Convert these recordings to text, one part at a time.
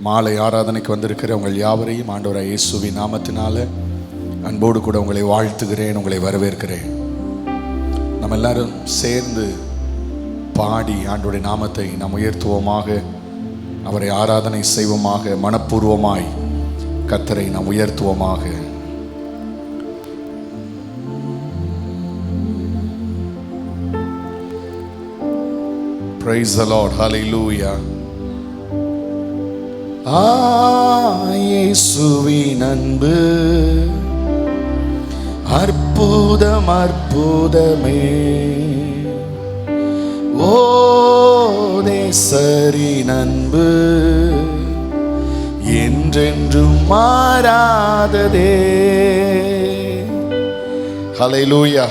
மாலை ஆராதனைக்கு வந்திருக்கிற உங்கள் யாவரையும் ஆண்டவராகிய இயேசுவின் நாமத்தினால அன்போடு கூட உங்களை வாழ்த்துகிறேன், உங்களை வரவேற்கிறேன். நம்ம எல்லாரும் சேர்ந்து பாடி ஆண்டவருடைய நாமத்தை நாம் உயர்த்துவோமாக, அவரை ஆராதனை செய்வோமாக, மனப்பூர்வமாய் கர்த்தரை நாம் உயர்த்துவோமாக. Praise the Lord, hallelujah. இயேசுவின் அன்பு அற்புதம் அற்புதமே, ஓ நேசரின் அன்பு என்றென்றும் மாறாததே. ஹல்லேலூயா.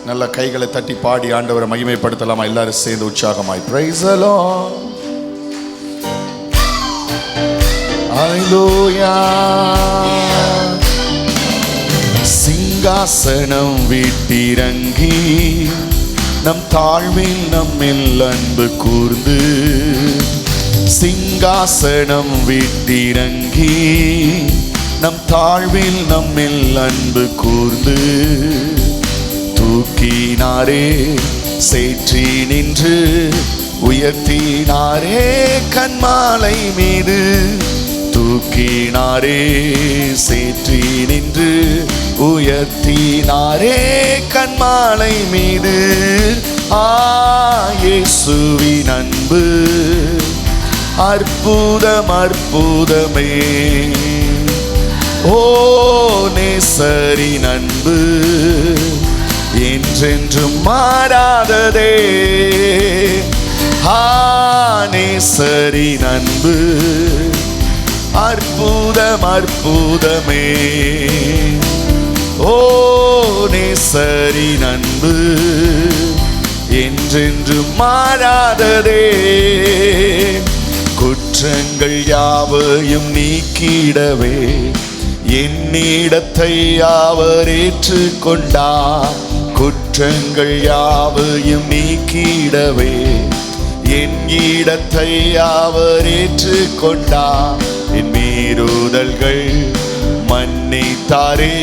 நல்ல கைகளை தட்டி பாடி ஆண்டவரை மகிமைப்படுத்தலாமா? எல்லாரும் சேர்ந்து உற்சாகமாய் Praise the Lord. ஹல்லேலூயா. சிங்காசனம் விட்டிறங்கி நம் தாழ்வில் நம்மில் அன்பு கூர்ந்து, சிங்காசனம் விட்டிறங்கி நம் தாழ்வில் நம்மில் அன்பு கூர்ந்து, தூக்கினாரே சேற்றி நின்று உயர்த்தினாரே கன்மாலை மீது, தூக்கினாரே சேற்றி நின்று உயர்த்தினாரே கன்மாலை மீது. இயேசுவின் அன்பு அற்புதம் அற்புதமே, ஓ நேசரின் அன்பு என்றென்றும் மாறாததே. நேசரின் அன்பு அற்புதம் அற்புதமே, ஓ நேசரின் அன்பு என்றென்றும் மாறாததே. குற்றங்கள் யாவையும் நீக்கிடவே என்னிடத்தை அவர் ஏற்றுக்கொண்டார், குற்றங்கள் யாவையும் நீக்கிடவே என் இடத்தை அவர் ஏற்றுக்கொண்டார். என் மீறுதல்கள் மன்னித்தாரே,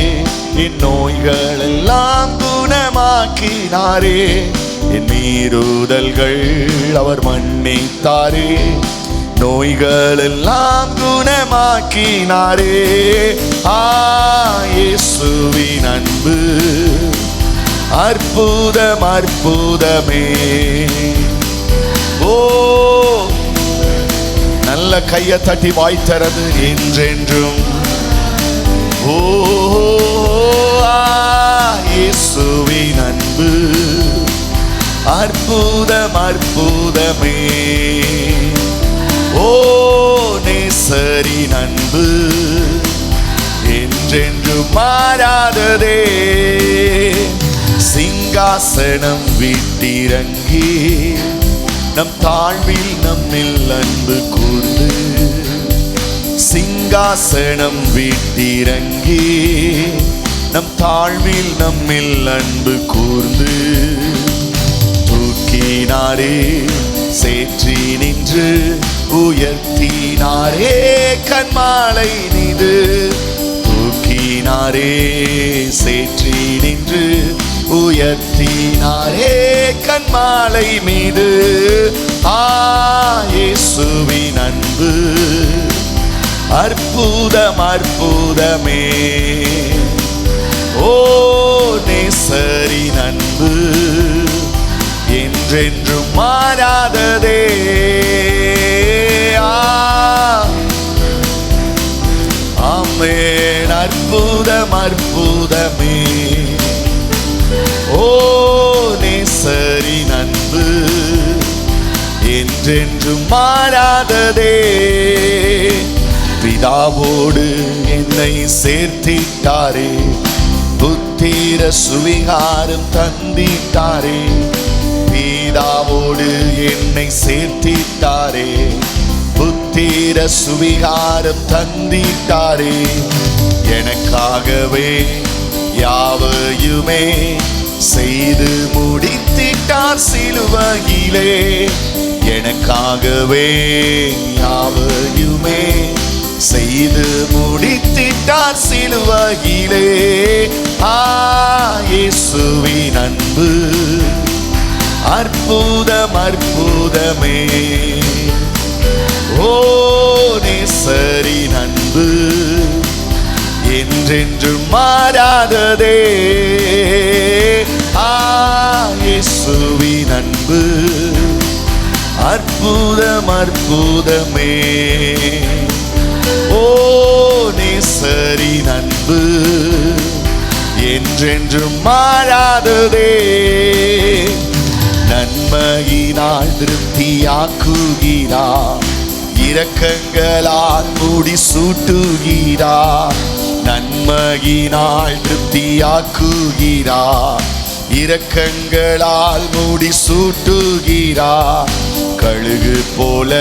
என் நோய்கள் எல்லாம் குணமாக்கினாரே. என் மீறுதல்கள் அவர் மன்னித்தாரே, நோய்கள் எல்லாம் குணமாக்கினாரே. இயேசுவின் அன்பு அற்புதம் அற்புதமே, ஓ நல்ல கையை தட்டி வாய்த்தரது என்றென்றும். ஓ இயேசுவின் அன்பு அற்புதம் அற்புதமே, ஓ நேசரின் அன்பு என்றென்றும் மாறாததே. சிங்காசனம் விட்டிறங்கி நம் தாழ்வில் நம்மில் அன்பு கூர்ந்து, சிங்காசனம் விட்டிறங்கி நம் தாழ்வில் நம்மில் அன்பு கூர்ந்து, தூக்கினாரே சேற்றி நின்று உயர்த்தினாரே கன்மாலை மீது, தூக்கினாரே சேற்றி நின்று உயர்த்தினாரே கன்மாலை மீது. இயேசுவின் அன்பு அற்புதம் அற்புதமே, ஓ நேசரின் அன்பு என்றென்றும் மாறாததே. ஆமென். அற்புதம் அற்புதமே, ஓ நேசரின் அன்பு என்றென்றும் மாறாததே. பிதாவோடு என்னை சேர்த்திட்டாரே, புத்திர சுவிகாரம் தந்திட்டாரே. பிதாவோடு பலத்தோடு என்னை சேர்த்திட்டாரே, புத்திர சுவிகாரம் தந்திட்டாரே. எனக்காகவே யாவையுமே செய்து முடித்திட்டார் சிலுவையிலே. எனக்காகவே யாவையுமே செய்து முடித்திட்டார் சிலுவையிலே. இயேசுவின் அன்பு அற்புதம் அற்புதமே. ஓ நேசரின் அன்பு என்றென்றும் மாறாததே. இயேசுவின் அன்பு அற்புதம் அற்புதமே. ஓ நேசரின் அன்பு என்றென்றும் மாறாததே. நன்மையினால் திருப்தியாக்குகிறார், இரக்கங்களால் மூடி சூட்டுகிறார். நன்மையினால் திருப்தியாக்குகிறார், இரக்கங்களால் மூடி சூட்டுகிறார். கழுகு போல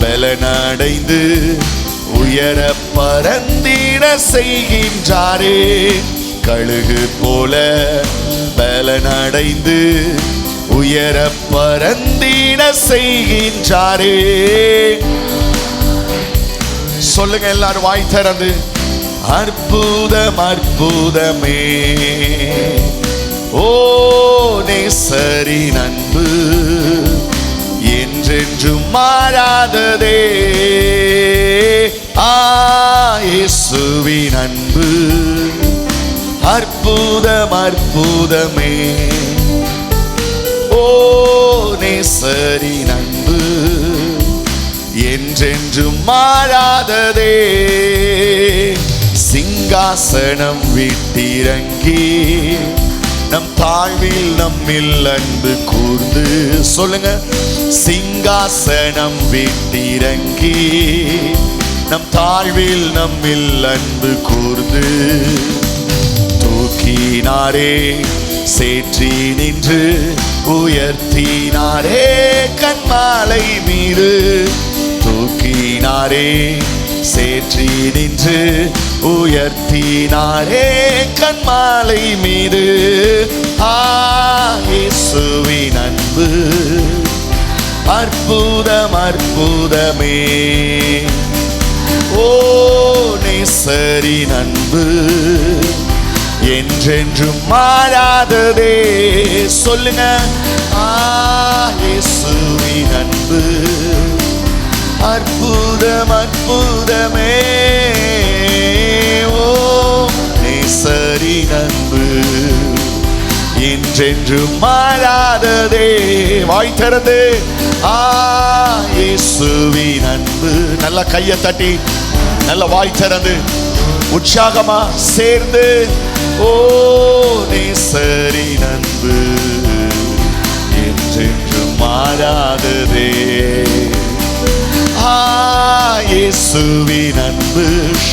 பலனடைந்து உயர பறந்திட செய்கின்றாரே. கழுகு போல பலனடைந்து உயர பறந்திட செய்கின்றாரே. சொல்லுங்க எல்லாரும் வாய் திறந்து, அற்புதம் அற்புதமே. ஓ நேசரின் அன்பு என்றென்றும் மாறாததே. இயேசுவின் அன்பு அற்புதம் அற்புதமே. ஓ நேசரின் அன்பு என்றென்றும் மாறாததே. சிங்காசனம் விட்டிறங்கி நம் தாழ்வில் நம்மில் அன்பு கூர்ந்து. சொல்லுங்க, சிங்காசனம் விட்டிறங்கி நம் தாழ்வில் நம்மில் அன்பு கூர்ந்து. தூக்கினாரே சேற்றி நின்று உயர்த்தினாரே கண்மாலை மீது. தூக்கினாரே சேற்றி நின்று உயர்த்தினாரே கண்மாலை மீது. இயேசுவின் அன்பு அற்புதம் அற்புதமே. ஓ நேசரின் அன்பு என்றென்றும் மாறாததே. சொல்லுங்க, இயேசுவின் அன்பு அற்புதம் அற்புதமே. ஓ நேசரின் அன்பு என்றென்றும் மாறாததே. வாய் திறந்து, இயேசுவின் அன்பு. நல்ல கையை தட்டி நல்ல வாய் திறந்து உற்சாகமா சேர்ந்து, ஓ நேசரின் அன்பு என்றென்றும் மாறாததே. இயேசுவின் அன்பு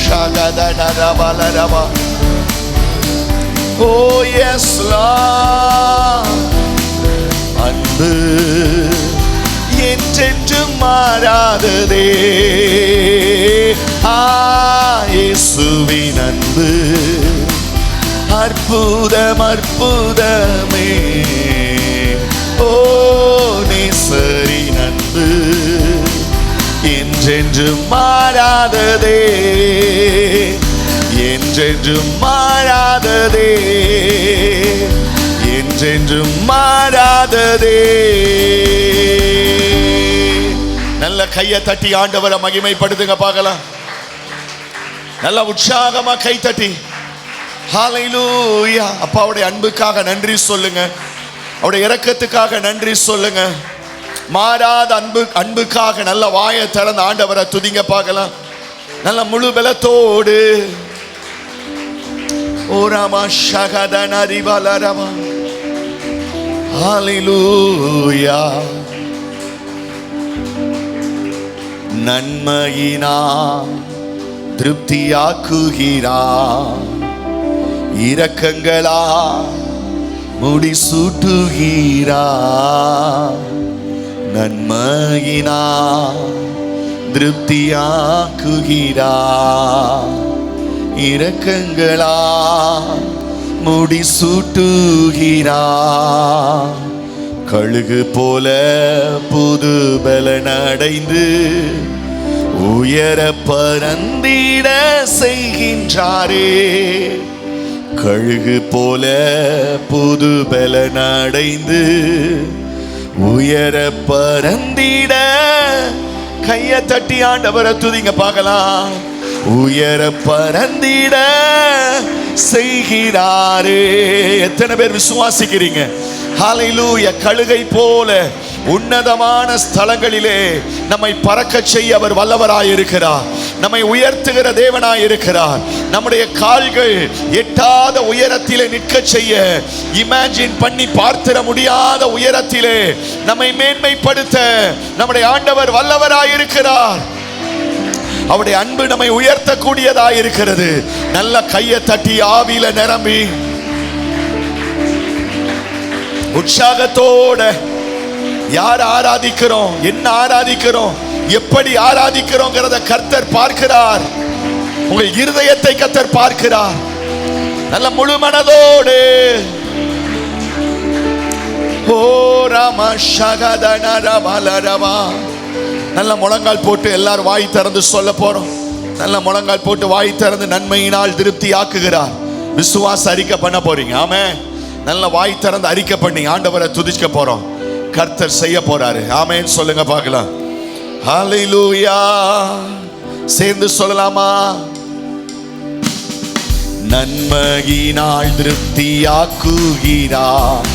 ஷகதடரபலரபா. ஓ எஸ் லார்ட், அன்பு என்றென்றும் மாறாததே. இயேசுவின் அன்பு அற்புதம் அற்புதமே. ஓ நேசரின் அன்பு என்றென்றும் மாறாததே. என்றென்றும் மாறாததே. என்றென்றும் மாறாததே. நல்ல கையை தட்டி ஆண்டவரை மகிமைப்படுத்துங்க பார்க்கலாம். நல்ல உற்சாகமா கை தட்டி ஹல்லேலூயா. அப்பாவுடைய அன்புக்காக நன்றி சொல்லுங்க, அவருடைய இரக்கத்துக்காக நன்றி சொல்லுங்க. மாறாத அன்புக்காக நல்ல வாயை திறந்து ஆண்டவரை துதிங்க பார்க்கலாம். நல்ல முழு பலத்தோடு. ஓ ராமா ஷகதன ரிபலரமா. ஹல்லேலூயா. நன்மையினா திருப்தியாக்குகிறார், இரக்கங்களா முடிசூட்டுகிறார். நன்மையினால் திருப்தியாக்குகிறார். இரக்கங்களால் முடிசூட்டுகிறார். கழுகு போல புது பலனடைந்து உயர பறந்திட செய்கின்றாரே. கழுகு போல புது பலனடைந்து உயர பறந்திட. கைய தட்டி ஆண்டவரை துதிங்க பார்க்கலாம். உயர பறந்திட செய்கிறாரே. எத்தனை பேர் விசுவாசிக்கிறீங்க? ஹல்லேலூயா. கழுகை போல உன்னதமான ஸ்தலங்களிலே நம்மை பறக்க செய்ய அவர் வல்லவராயிருக்கிறார். நம்மை உயர்த்துகிற தேவனாயிருக்கிறார். நம்முடைய கால்கள் எட்டாத உயரத்திலே நிற்க செய்ய, இமேஜின் பண்ணி பார்த்திட முடியாத உயரத்திலே நம்மை மேன்மைப்படுத்த நம்முடைய ஆண்டவர் வல்லவராயிருக்கிறார். அவருடைய அன்பு நம்மை உயர்த்தக்கூடியதாயிருக்கிறது. நல்ல கையை தட்டி ஆவியில நிரம்பி உற்சாகத்தோட யார் ஆராதிக்கிறோம், என்ன ஆராதிக்கிறோம், எப்படி ஆராதிக்கிறோங்கிறத கர்த்தர் பார்க்கிறார். உங்கள் இருதயத்தை கர்த்தர் பார்க்கிறார். நல்ல முழு மனதோடு ஓ ராம ஷகதன ரமலரமா. நல்ல முழங்கால் போட்டு எல்லாரும் வாய் திறந்து சொல்ல போறோம். நல்ல முழங்கால் போட்டு வாய் திறந்து நன்மையினால் திருப்தி ஆக்குகிறார். விசுவாச அறிக்கை பண்ண போறீங்க. ஆமென். நல்ல வாய் திறந்து அறிக்கை பண்ணி ஆண்டவரை துதிக்க போறோம். கர்த்தர் செய்ய போறாரு. ஆமென் சொல்லுங்க பார்க்கலாம். ஹல்லேலூயா. சேர்ந்து சொல்லலாமா? நன்மையினால் திருப்தியாக்குகிறார்.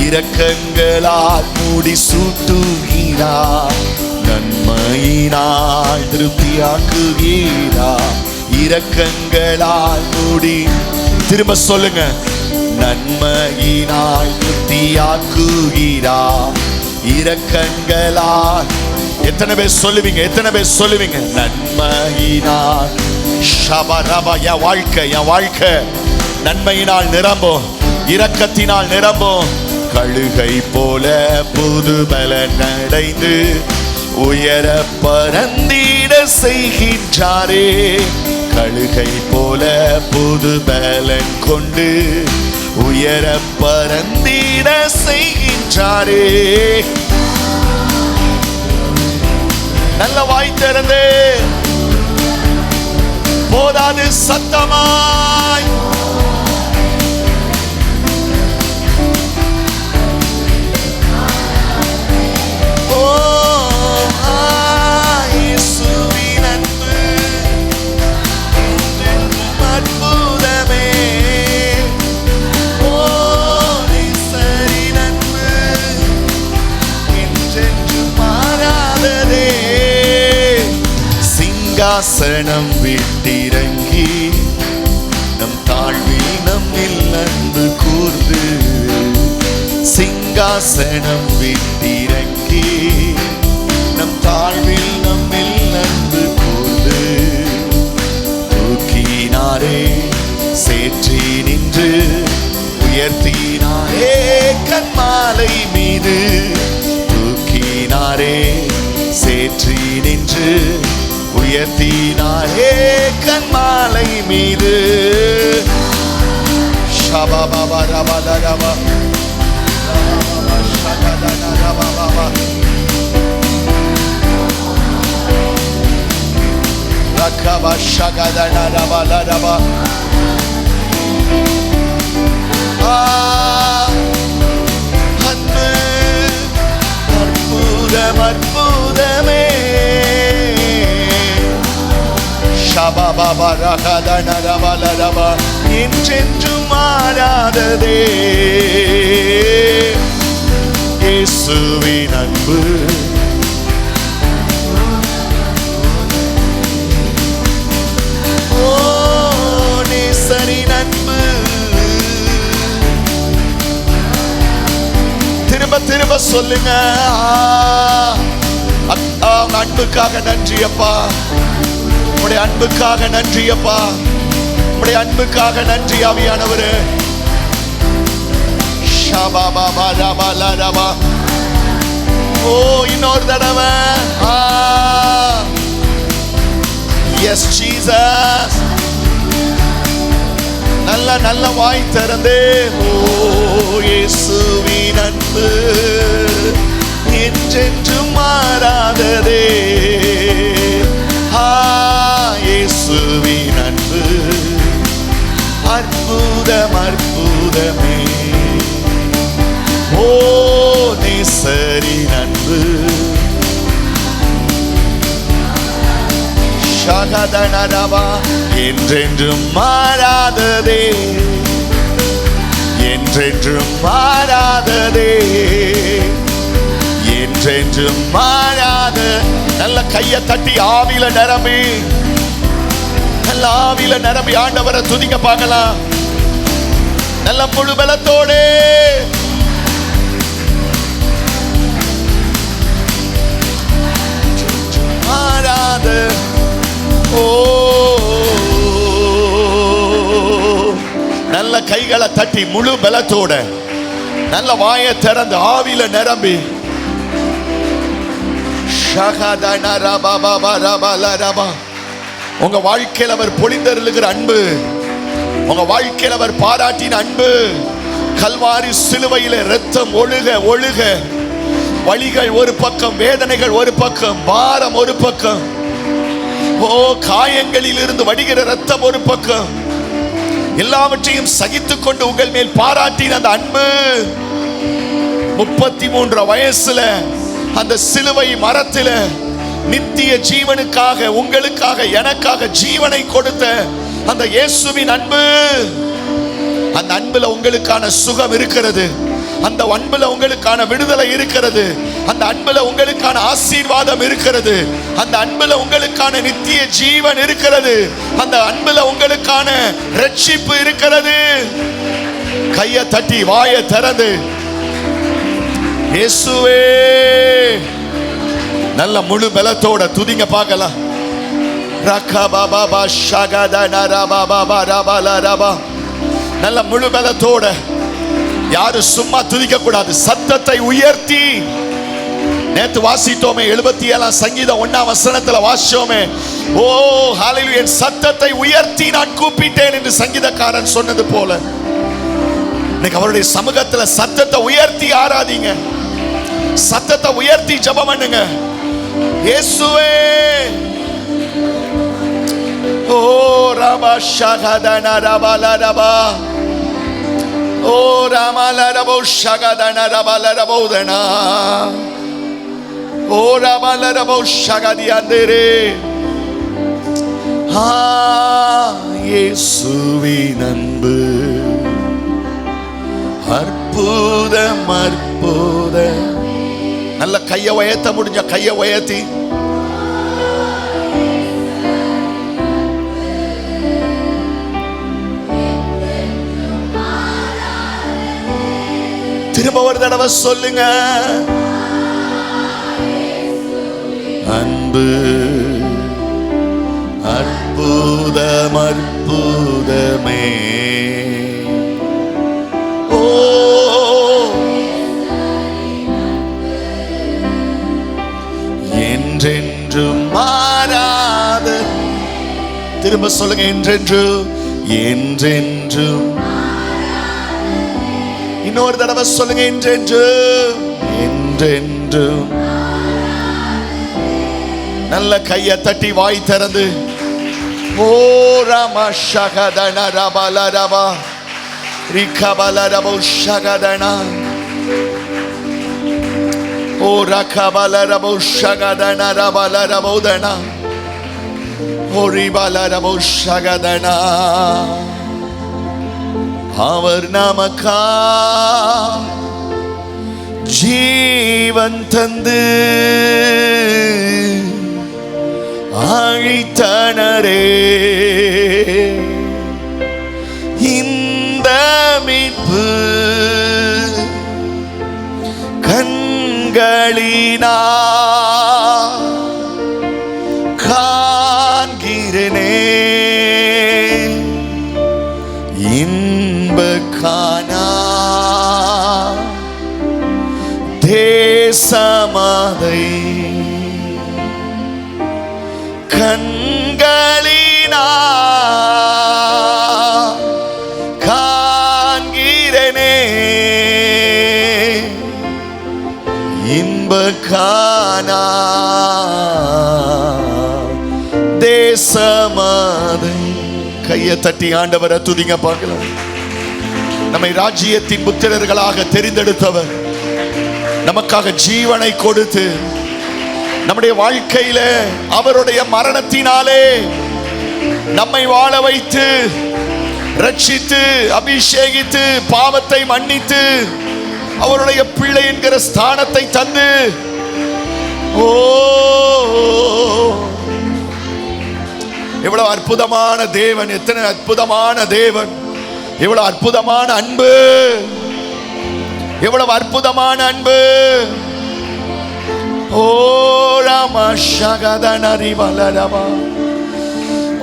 இரக்கங்களால் முடிசூட்டுகிறார். நன்மையினால் திருப்தியாக்குகிறார். இரக்கங்களால் முடி. திரும்ப சொல்லுங்க. நன்மையினால் திருப்தியாக்குகிறார். இரக்கங்களால். எத்தனை பேர் சொல்லுவீங்க? எத்தனை பேர் சொல்லுவீங்க? நன்மையினால். ஷபரபா. என் வாழ்க்கை நன்மையினால் நிரம்பும், இரக்கத்தினால் நிரம்பும். கழுகை போல புது பலன் அடைந்து உயர பறந்திட செய்கின்றாரே. கழுகை போல புது பலன் கொண்டு உயர பறந்திட செய்கின்றாரே. நல்ல வாய் திறந்து போதாது சத்தமாய் சிங்காசனம் விட்டிறங்கி நம் தாழ்வில் நம்மில் அன்பு கூர்ந்து. சிங்காசனம் விட்டிறங்கி நம் தாழ்வில் நம்மில் அன்பு கூர்ந்து. தூக்கினாரே சேற்றி நின்று உயர்த்தினாரே கன்மாலை மீது. தூக்கினாரே சேற்றி நின்று உயர்த்தினாரே கன்மாலை மீது. ஷபபப ரபலரப ஷகதன ரபபப ரகப ஷகதன ரபலரப. அன்பு அற்புதம் அற்புதமே. என்றென்றும் மாறாததே இயேசுவின் அன்பு. ஓ நேசரின் அன்பு. திரும்ப திரும்ப சொல்லுங்க. அன்புக்காக நன்றி அப்பா. உம்முடைய அன்புக்காக நன்றி அப்பா. உம்முடைய அன்புக்காக நன்றி ஆவியானவரே. ஷபபப ரபலரப. ஓ இன்னொரு தடவை. S Jesus. நல்ல நல்ல வாய் திறந்தே ஓ இயேசுவின் அன்பு என்றென்றும் மாறாததே. இயேசுவின் அன்பு அற்புதம் அற்புதமே. ஓ நேசரின் அன்பு ஷகதனரபா என்றென்றும் மாறாததே, என்றென்றும் மாறாததே, என்றென்றும் மாறாத. நல்ல கையை தட்டி ஆவில நிரம்பி, நல்ல ஆவில நிரம்பி ஆண்டவரை துதிக்க பார்க்கலாம். நல்ல முழு பலத்தோடு மாறாத. ஓ நல்ல கைகளை தட்டி முழு பலத்தோட நல்ல வாயை திறந்து ஆவில நிரம்பி உங்க வாழ்க்கையில் அவர் பொழிந்தருளுகிற அன்பு, உங்க வாழ்க்கையில் அவர் பாராட்டின அன்பு, கல்வாரி சிலுவையில இரத்தம் ஒழுக ஒழுக, வலிகள் ஒரு பக்கம், வேதனைகள் ஒரு பக்கம், பாரம் ஒரு பக்கம், ஓ காயங்களில் இருந்து வடிகிற இரத்தம் ஒரு பக்கம், எல்லாவற்றையும் சகித்துக் கொண்டு உங்கள் மேல் பாராட்டின அந்த அன்பு. 33 வயசுல அந்த சிலுவை மரத்தில நித்திய ஜீவனுக்காக, உங்களுக்காக, எனக்காக ஜீவனை கொடுத்த அந்த இயேசுவின் அன்பு. அந்த அன்புல உங்களுக்கான சுகம் இருக்கிறது, அந்த அன்புல உங்களுக்கான விடுதலை இருக்கிறது, அந்த அன்புல உங்களுக்கான ஆசீர்வாதம் இருக்கிறது, அந்த அன்புல உங்களுக்கான நித்திய ஜீவன் இருக்கிறது, அந்த அன்புல உங்களுக்கான ரட்சிப்பு இருக்கிறது. கையை தட்டி வாயை திறந்து இயேசுவே நல்ல முழு பலத்தோட துதிங்க பார்க்கலாம். நல்ல முழு பலத்தோட, யாரும் சும்மா துதிக்க கூடாது, சத்தத்தை உயர்த்தி. நேத்து வாசித்தோமே 77 சங்கீதம் 1 வசனத்துல வாசிச்சோமே, ஓ ஹல்லேலூயா, என் சத்தத்தை உயர்த்தி நான் கூப்பிட்டேன் என்று சங்கீதக்காரன் சொன்னது போல இன்னைக்கு அவருடைய சமூகத்துல சத்தத்தை உயர்த்தி ஆராதிங்க, சத்தத்தை உயர்த்தி ஜெபம் பண்ணுங்க. இயேசுவே ஓ ரபா ஷகதன ரபல ரபா, ஓ ரமல ரபோ ஷகதன ரபல ரபோதனா, ஓ ரமல ரபோ ஷகதியந்தரே. இயேசுவின் அன்பு அற்புதம் அற்புதம். நல்ல கையை உயர்த்த முடிஞ்ச கையை உயர்த்தி திரும்ப ஒரு தடவை சொல்லுங்க. அன்பு அற்புதம் அற்புதமே. ஓ என்றென்றும் மாறாத. திரும்ப சொல்லுங்க, என்றென்றும் என்றென்றும். இன்னொரு தடவை சொல்லுங்க, என்றென்றும் என்றென்றும். நல்ல கையை தட்டி வாய் திறந்து ஓ ராமா ஷகதன ரபல ரபா ரிகபல ரபோ ஷகதனா, ஓ ரகபல ரபோ ஷகதன ரபல ரபோதனா, ஓ ரிபல ரபோ ஷகதனா. அவர் நமக்கா ஜீவன் தந்து அழித்தனரே, இந்த மீட்பு கண்களினா காண்கிறேனே, இன்ப காணா தேசத்திலே தேசமதை கண்களினா காண்கிறேனே, இன்பக்கானா தேசமதை. கையை தட்டி ஆண்டவரை துதிங்க பார்க்கலாம். நம்மை ராஜ்யத்தின் புத்திரர்களாக தெரிந்தெடுத்தவர், நமக்காக ஜீவனை கொடுத்து நம்முடைய வாழ்க்கையில அவருடைய மரணத்தினாலே நம்மை வாழ வைத்து ரட்சித்து அபிஷேகித்து பாவத்தை மன்னித்து அவருடைய பிள்ளை என்கிற ஸ்தானத்தை தந்து, ஓ எவ்வளவு அற்புதமான தேவன், எத்தனை அற்புதமான தேவன், எவ்வளவு அற்புதமான அன்பு, எவ்வளவு அற்புதமான அன்பு. ஓ ராமா ஷகதனரி வலரவா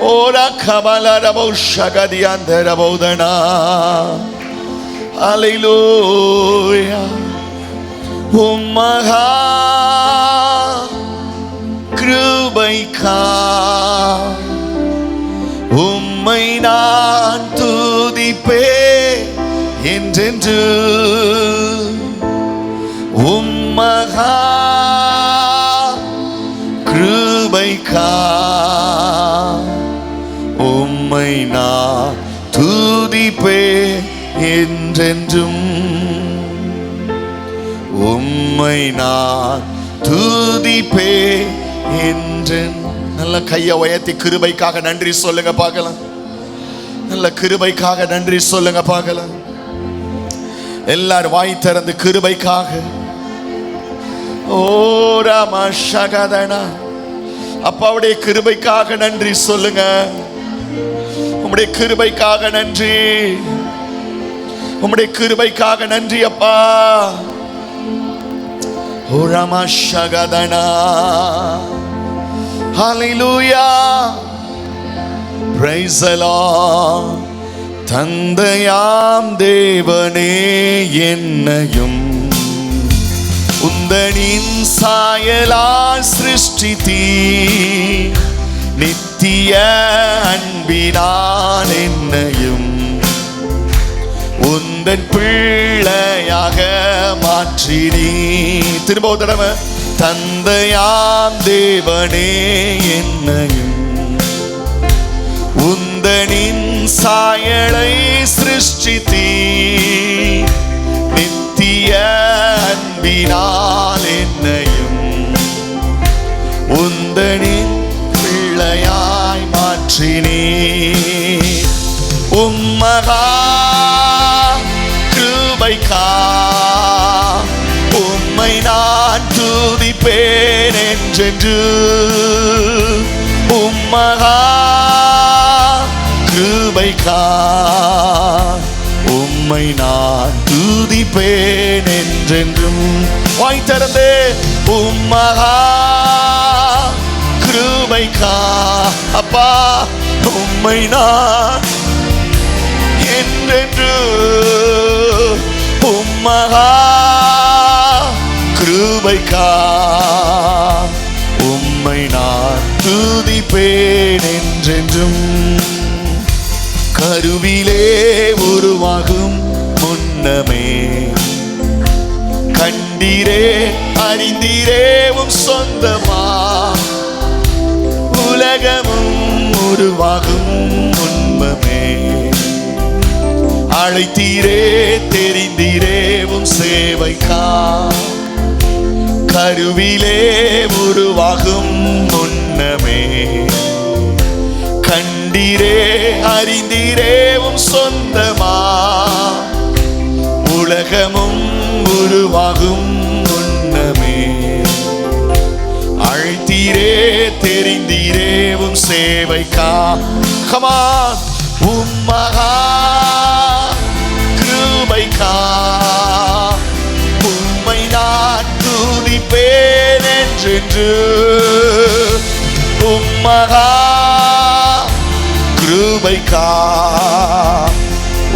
ஓரா கபலரவோ ஷகதியாந்தரவோதனா. அல்லேலூயா. உம்மகா கிருபைக்கா உம்மை நான் துதிப்பேன் என்றென்று. உம்மகா கிருபைக்கா உம்மை நான் துதிப்பேன் என்றென்றும். உம்மை நான் துதிப்பேன் என்றென்றும். நல்ல கையை உயர்த்தி கிருபைக்காக நன்றி சொல்லுங்க பார்க்கலாம். நல்ல கிருபைக்காக நன்றி சொல்லுங்க பார்க்கலாம். எல்லாரும் வாய் திறந்து கிருபைக்காக. ஓ ராமா ஷகதனா. அப்பாவுடைய கிருபைக்காக நன்றி சொல்லுங்க. உம்முடைய கிருபைக்காக நன்றி, உம்முடைய கிருபைக்காக நன்றி அப்பா. ஓ ராமா ஷகதனா. ஹல்லேலூயா. Praise the Lord. தந்தையாம் தேவனே என்னையும் உந்தனின் சாயலால் சிருஷ்டித்தீ, நித்திய அன்பினால் என்னையும் உந்தன் பிள்ளையாக மாற்றினீ. திரும்ப ஒரு தடவை. தந்தையாம் தேவனே என்னையும் உந்தனின் சாயலை சிருஷ்டித்தீ, நித்திய அன்பினால் என்னையும் உந்தனின் பிள்ளையாய் மாற்றினீ. உம்மகா கிருபைக்கா உம்மை நான் துதிப்பேன் என்றென்று. உம்மகா கிருபைக்கா உம்மை நான் துதிப்பேன் என்றென்றும். வாய் திறந்து. உம்மகா கிருபைக்கா அப்பா உம்மை நான் என்றென்று. உம்மகா கிருபைக்கா உம்மை நான் துதிப்பேன் என்றென்றும். கருவிலே உருவாகும் முன்னமே கண்டீரே அறிந்தீரே உம் சொந்தமா. உலகமும் உருவாகும் முன்பமே அழைத்தீரே தெரிந்தீரே உம் சேவைக்கா. கருவிலே உருவாகும் முன்னமே கண்டீரே அறிந்தீரே உம் சொந்தமா. உலகமும் உருவாகும் முன்னமே அழைத்தீரே தெரிந்தீரே உம் சேவைக்கா. Come on. உம்மகா கிருபைக்கா உம்மை நான் துதிப்பேன் என்றென்று. உம்மகா கிருபைக்கா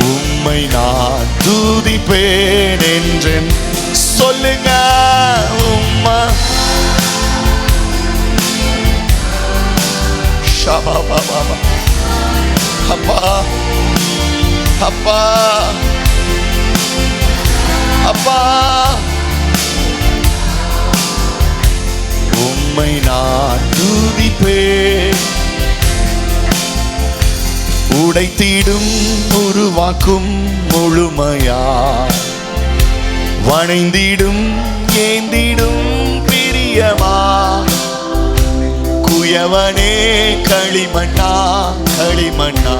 உம்மை நான் துதிப்பேன் என்றென்று. சொல்லுங்க. உம்மா அப்பா அப்பா அப்பா உம்மை நான் துதிப்பேன். உடைத்திடும் உருவாக்கும் முழுமையா வணைந்திடும் ஏந்திடும் பிரியமா குயவனே களிமண்ணா களிமண்ணா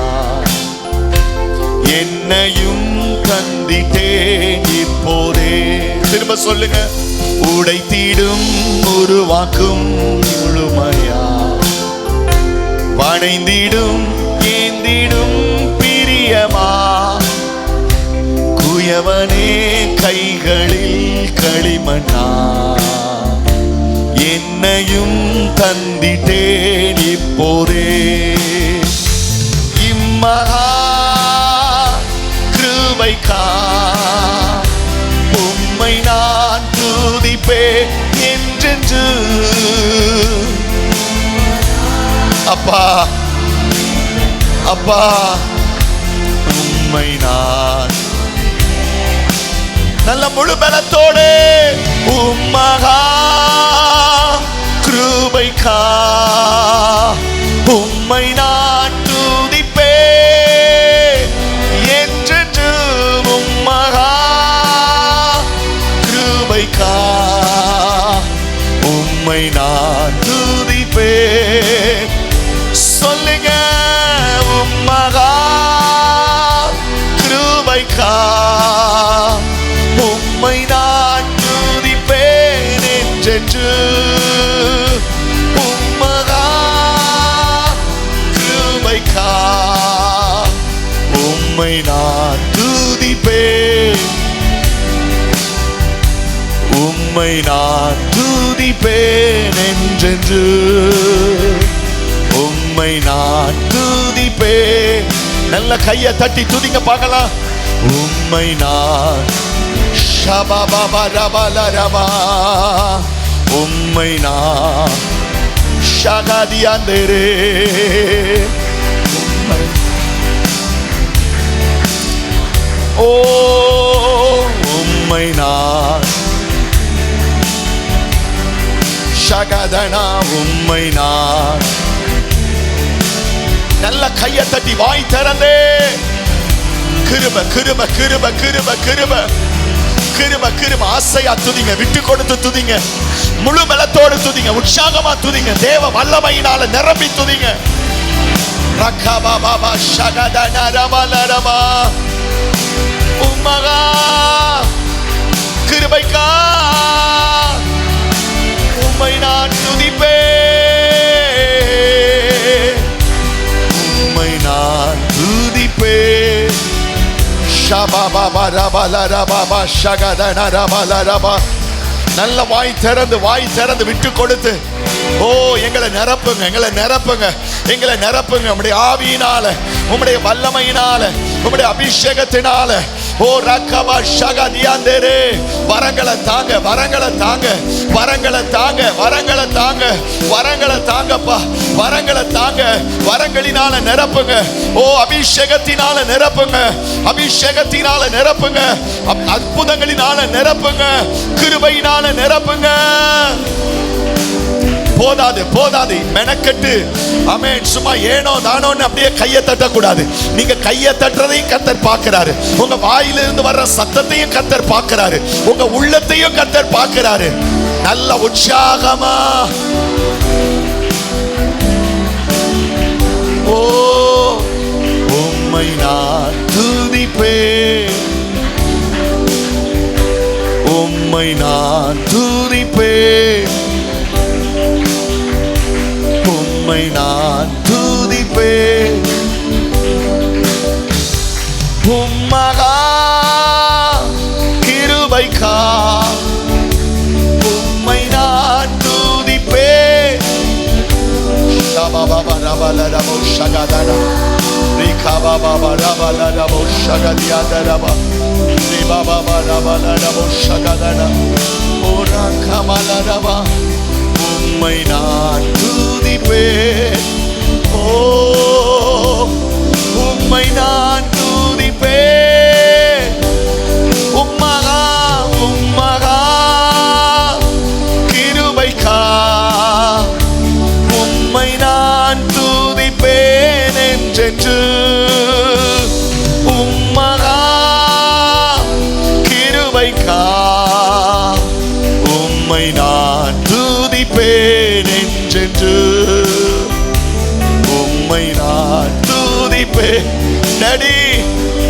என்னையும் தந்திட்டேன் இப்போதே. திரும்ப சொல்லுங்க. உடைத்திடும் உருவாக்கும் முழுமையா வணைந்திடும் ஏந்திடும் பிரியமா குயவனே கைகளில் களிமண்ணா என்னையும் தந்திட்டேன் இப்போதே. இம்மகா கிருபைக்கா உம்மை நான் துதிப்பேன் என்றென்று. அப்பா அப்பா உம்மை நான் நல்ல முழு பலத்தோடு உம்மகா கிருபைக்கா உம்மை நான் துதிப்பேன் என்றென்று. உம்மகா கிருபைக்கா உம்மை நான் துதிப்பேன். சொல்லுங்க. உம்மகா கிருபைக்கா உம்மை நான் துதிப்பேன் என்றென்று. உம்மகா கிருபைக்கா உம்மை நான் துதிப்பேன். உம்மை நான் துதிப்பேன் என்றென்று. உம்மை நான் துதிப்பேன். நல்ல கையை தட்டி துதிங்க பார்க்கலாம். உம்மை நான் ஷபபபரபலரபா உம்மை நான் ஷகதியாந்தரே ஓ உம்மை நான் ஷகதனா உம்மை நான். நல்ல கையை தட்டி வாய் திறந்தே கிருப கிருப கிருப கிருப கிருப கிருப கிருப ஆசையா துதிங்க. விட்டு கொடுத்து துதிங்க. முழு பலத்தோடு துதிங்க. உற்சாகமா துதிங்க. தேவ வல்லமையினால நிரம்பி துதிங்க. ரக்கபா பாபா ஷகதனா ரபலரபா உம்மகா கிருபைக்கா உம்மை நான் துதிப்பேன். உம்மை நான் துதிப்பேன். ஷபபபரபலரபா ஷகதனா ரபலரபா. நல்ல வாய் திறந்து விட்டு கொடுத்து ஓ எங்களை நிரப்புங்க, எங்களை நிரப்புங்க, எங்களை நிரப்புங்க. உம்முடைய ஆவியினால, உம்முடைய வல்லமையினால, உம்முடைய அபிஷேகத்தினால. ஓ ரக்கபா ஷகதியாந்தரே. வரங்களை தாங்க, வரங்களை தாங்க, வரங்களை தாங்க, வரங்களை தாங்க, வரங்களை தாங்கப்பா, வரங்களை தாங்க. வரங்களினால நிரப்புங்க. ஓ அபிஷேகத்தினால நிரப்புங்க, அபிஷேகத்தினால நிரப்புங்க, அற்புதங்களினால நிரப்புங்க, கிருபையினால நிரப்புங்க. போதாது போதாது மெனக்கட்டு ஆமென் சும்மா ஏனோ தானோன்னு அப்படியே கையை தட்டக்கூடாது. நீங்க கையை தட்டுறதையும் கர்த்தர் பார்க்கிறாரு. உங்க வாயிலிருந்து வர்ற சத்தத்தையும் கர்த்தர் பார்க்கிறாரு. உங்க உள்ளத்தையும் கர்த்தர் பார்க்கிறாரு. நல்ல உற்சாகமா ஓ உம்மை நான் துதிப்பேன். உம்மை நான் துதிப்பேன். உம்மை நான் துதிப்பேன். உம்மகா கிருபைக்கா உம்மை நான் துதிப்பேன். ஷபபபரபலரபோ ஷகதனா ரிகபபபரபலரபோ ஷகதியாதரபா உம்மை நான் துதிப்பேன், ஓ உம்மை நான் துதிப்பேன். உம்மகா உம்மகா கிருபைக்கா உம்மை நான் துதிப்பேன் என்றென்று. உம்மகா கிருபைக்கா உம்மை நான் துதிப்பேன் என்றென்று. உம்மை நான் துதிப்பேன். டேடி,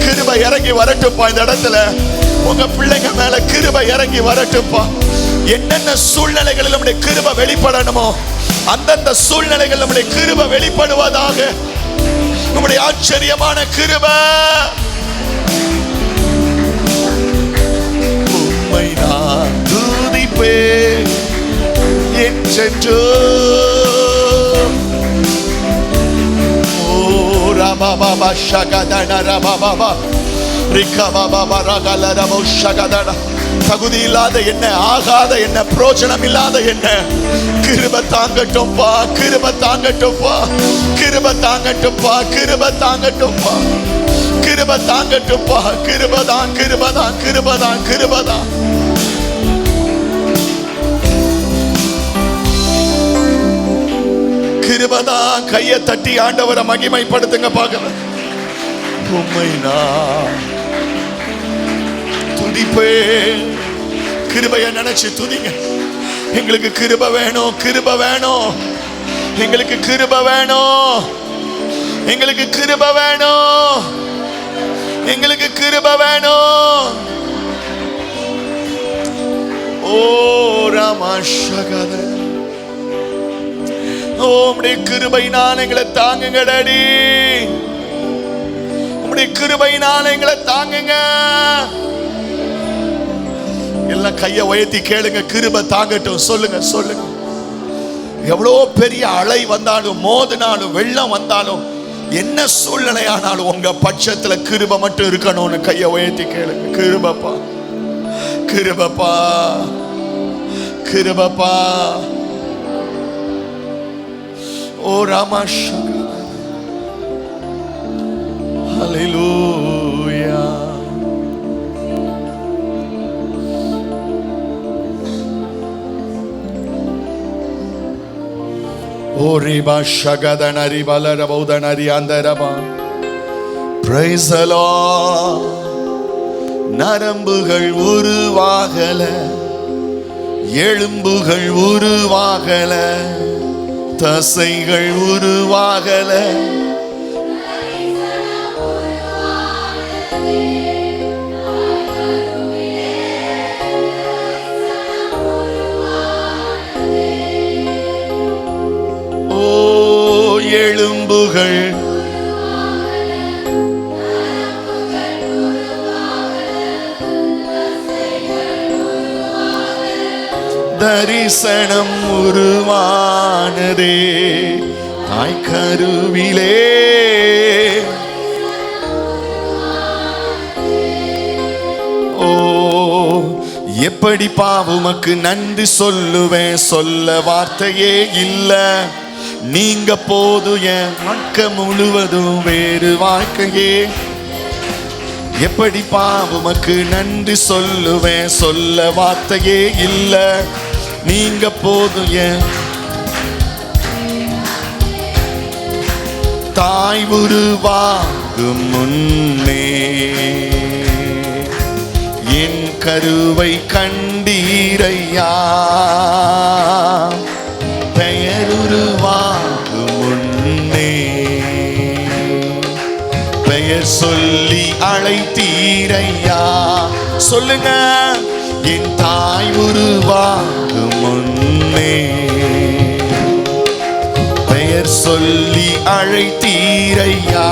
கிருபை இறங்கி வரட்டும்பா. இந்த இடத்துல உங்க பிள்ளைங்க மேல கிருபை இறங்கி வரட்டும்பா. என்னென்ன சூழ்நிலைகளில் நம்முடைய கிருபை வெளிப்படணுமோ அந்தந்த சூழ்நிலைகள் நம்முடைய கிருபை வெளிப்படுவதாக. நம்முடைய ஆச்சரியமான கிருபை. உம்மை நான் துதிப்பேன் என்றென்று. ஓ ரபபப ஷகதன ரபபப ரிகபபப ரகலரப ஷகதன. தகுதி இல்லாத என்ன, ஆகாத என்ன, பிரயோஜனம் இல்லாத என்ன, கிருபை தாங்கட்டும்பா, கிருபை தாங்கட்டும்பா, கிருபை தாங்கட்டும்பா, கிருபை தாங்கட்டும்பா, கிருபை தாங்கட்டும்பா. கிருபைதான் கிருபைதான் கிருபைதான் கிருபைதான். கிருபைதான். கையை தட்டி ஆண்டவரை மகிமைப்படுத்துங்க பார்க்கலாம். உம்மை நான் துதிப்பேன். கிருபையை நினைச்சு துதிங்க. எங்களுக்கு கிருபை வேணும், கிருபை வேணும், எங்களுக்கு கிருபை வேணும், எங்களுக்கு கிருபை வேணும், எங்களுக்கு கிருபை வேணும். ஓ ராமஷகத, உம்முடைய கிருபையினால் எங்களை தாங்குங்க டாடி. உம்முடைய கிருபையினால் எங்களை தாங்குங்க. எல்லாம் கையை உயர்த்தி கேளுங்க. கிருபை தாங்கட்டும். சொல்லுங்க சொல்லுங்க. எவ்வளோ பெரிய அலை வந்தாலும், மோதினாலும், வெள்ளம் வந்தாலும், என்ன சூழ்நிலையானாலும் உங்க பட்சத்துல கிருபை மட்டும் இருக்கணும்னு கையை உயர்த்தி கேளுங்க. கிருபைப்பா, கிருபைப்பா, கிருபைப்பா. ஓ ராமஷ், ஹல்லேலூயா. ஓரிபா ஷகதனரி பலரபௌதனரி அந்தரபா. Praise the Lord. நரம்புகள் உருவாகல, எலும்புகள் உருவாகல, தசைகள் உருவாகல, எலும்புகள் தரிசனம் உருவானதே தாய் கருவிலே. ஓ எப்படி பாவுமக்கு நன்றி சொல்லுவேன், சொல்ல வார்த்தையே இல்ல. நீங்க போது என் வாழ்க்கை முழுவதும் வேறு வாழ்க்கையே. எப்படி பாவுமக்கு நன்றி சொல்லுவேன், சொல்ல வார்த்தையே இல்ல. நீங்க போது என் தாய் உருவாகும் முன்னே என் கருவை கண்டீரையா. பெயர் உருவாகும் முன்னே பெயர் சொல்லி அழைத்தீரையா. சொல்லுங்க. என் தாய் உருவாகும் முன்னே பெயர் சொல்லி அழைத்தீரையா.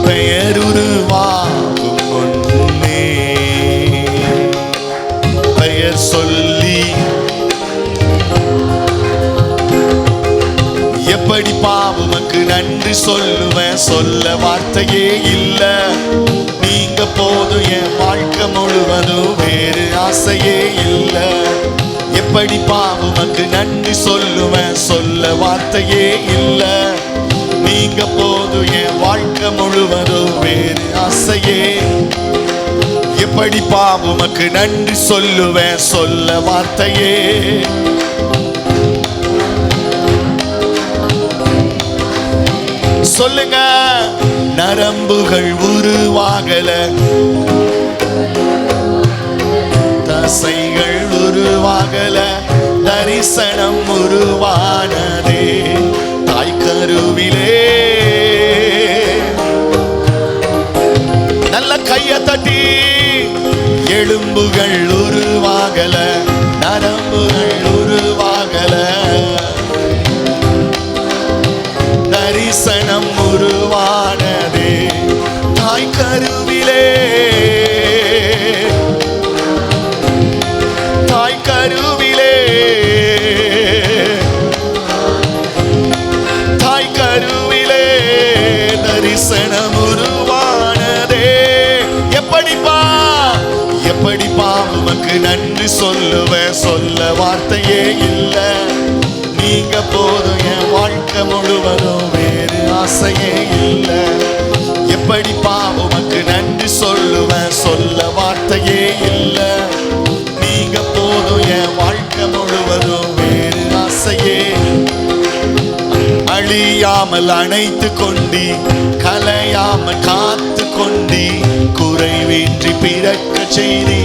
பெயர் உருவாகும் முன்னே பெயர் சொல்லி. எப்படி பாவுமக்கு நன்றி சொல்லுவேன், சொல்ல வார்த்தையே இல்ல. நீங்க போதும் என் வாழ்க்கை முழுவதும், வேறு ஆசையே இல்லை. எப்படி பாவுமக்கு நன்றி சொல்லுவேன், சொல்ல வார்த்தையே இல்லை. நீங்க போதும் என் வாழ்க்கை முழுவதும், வேறு ஆசையே. எப்படி பாவுமக்கு நன்றி சொல்லுவேன், சொல்ல வார்த்தையே. சொல்லுங்க. நரம்புகள் உருவாகல, தசைகள் உருவாகல, தரிசனம் உருவானதே தாய் கருவிலே. நல்ல கையை தட்டி. எலும்புகள் உருவாகல, நரம்புகள் உருவாகல, தரிசனம் உருவானதே தாய் கருவிலே. தாய் கருவிலே, தாய் கருவிலே தரிசனம் உருவானதே. எப்படிப்பா எப்படிப்பா உமக்கு நன்றி சொல்லுவேன், சொல்ல வார்த்தையே இல்லை. நீங்க போதும் என் வாழ்க்கை முழுவதும், வேறு ஆசையே இல்லை. எப்படிப்பா உமக்கு நன்றி சொல்லுவேன், சொல்ல வார்த்தையே இல்லை. நீங்க போதும் என் வாழ்க்கை முழுவதும், வேறு ஆசையே. அழியாமல் அணைத்து கொண்டி, கலையாமல் காத்து கொண்டி, குறைவின்றி பிறக்க செய்தி,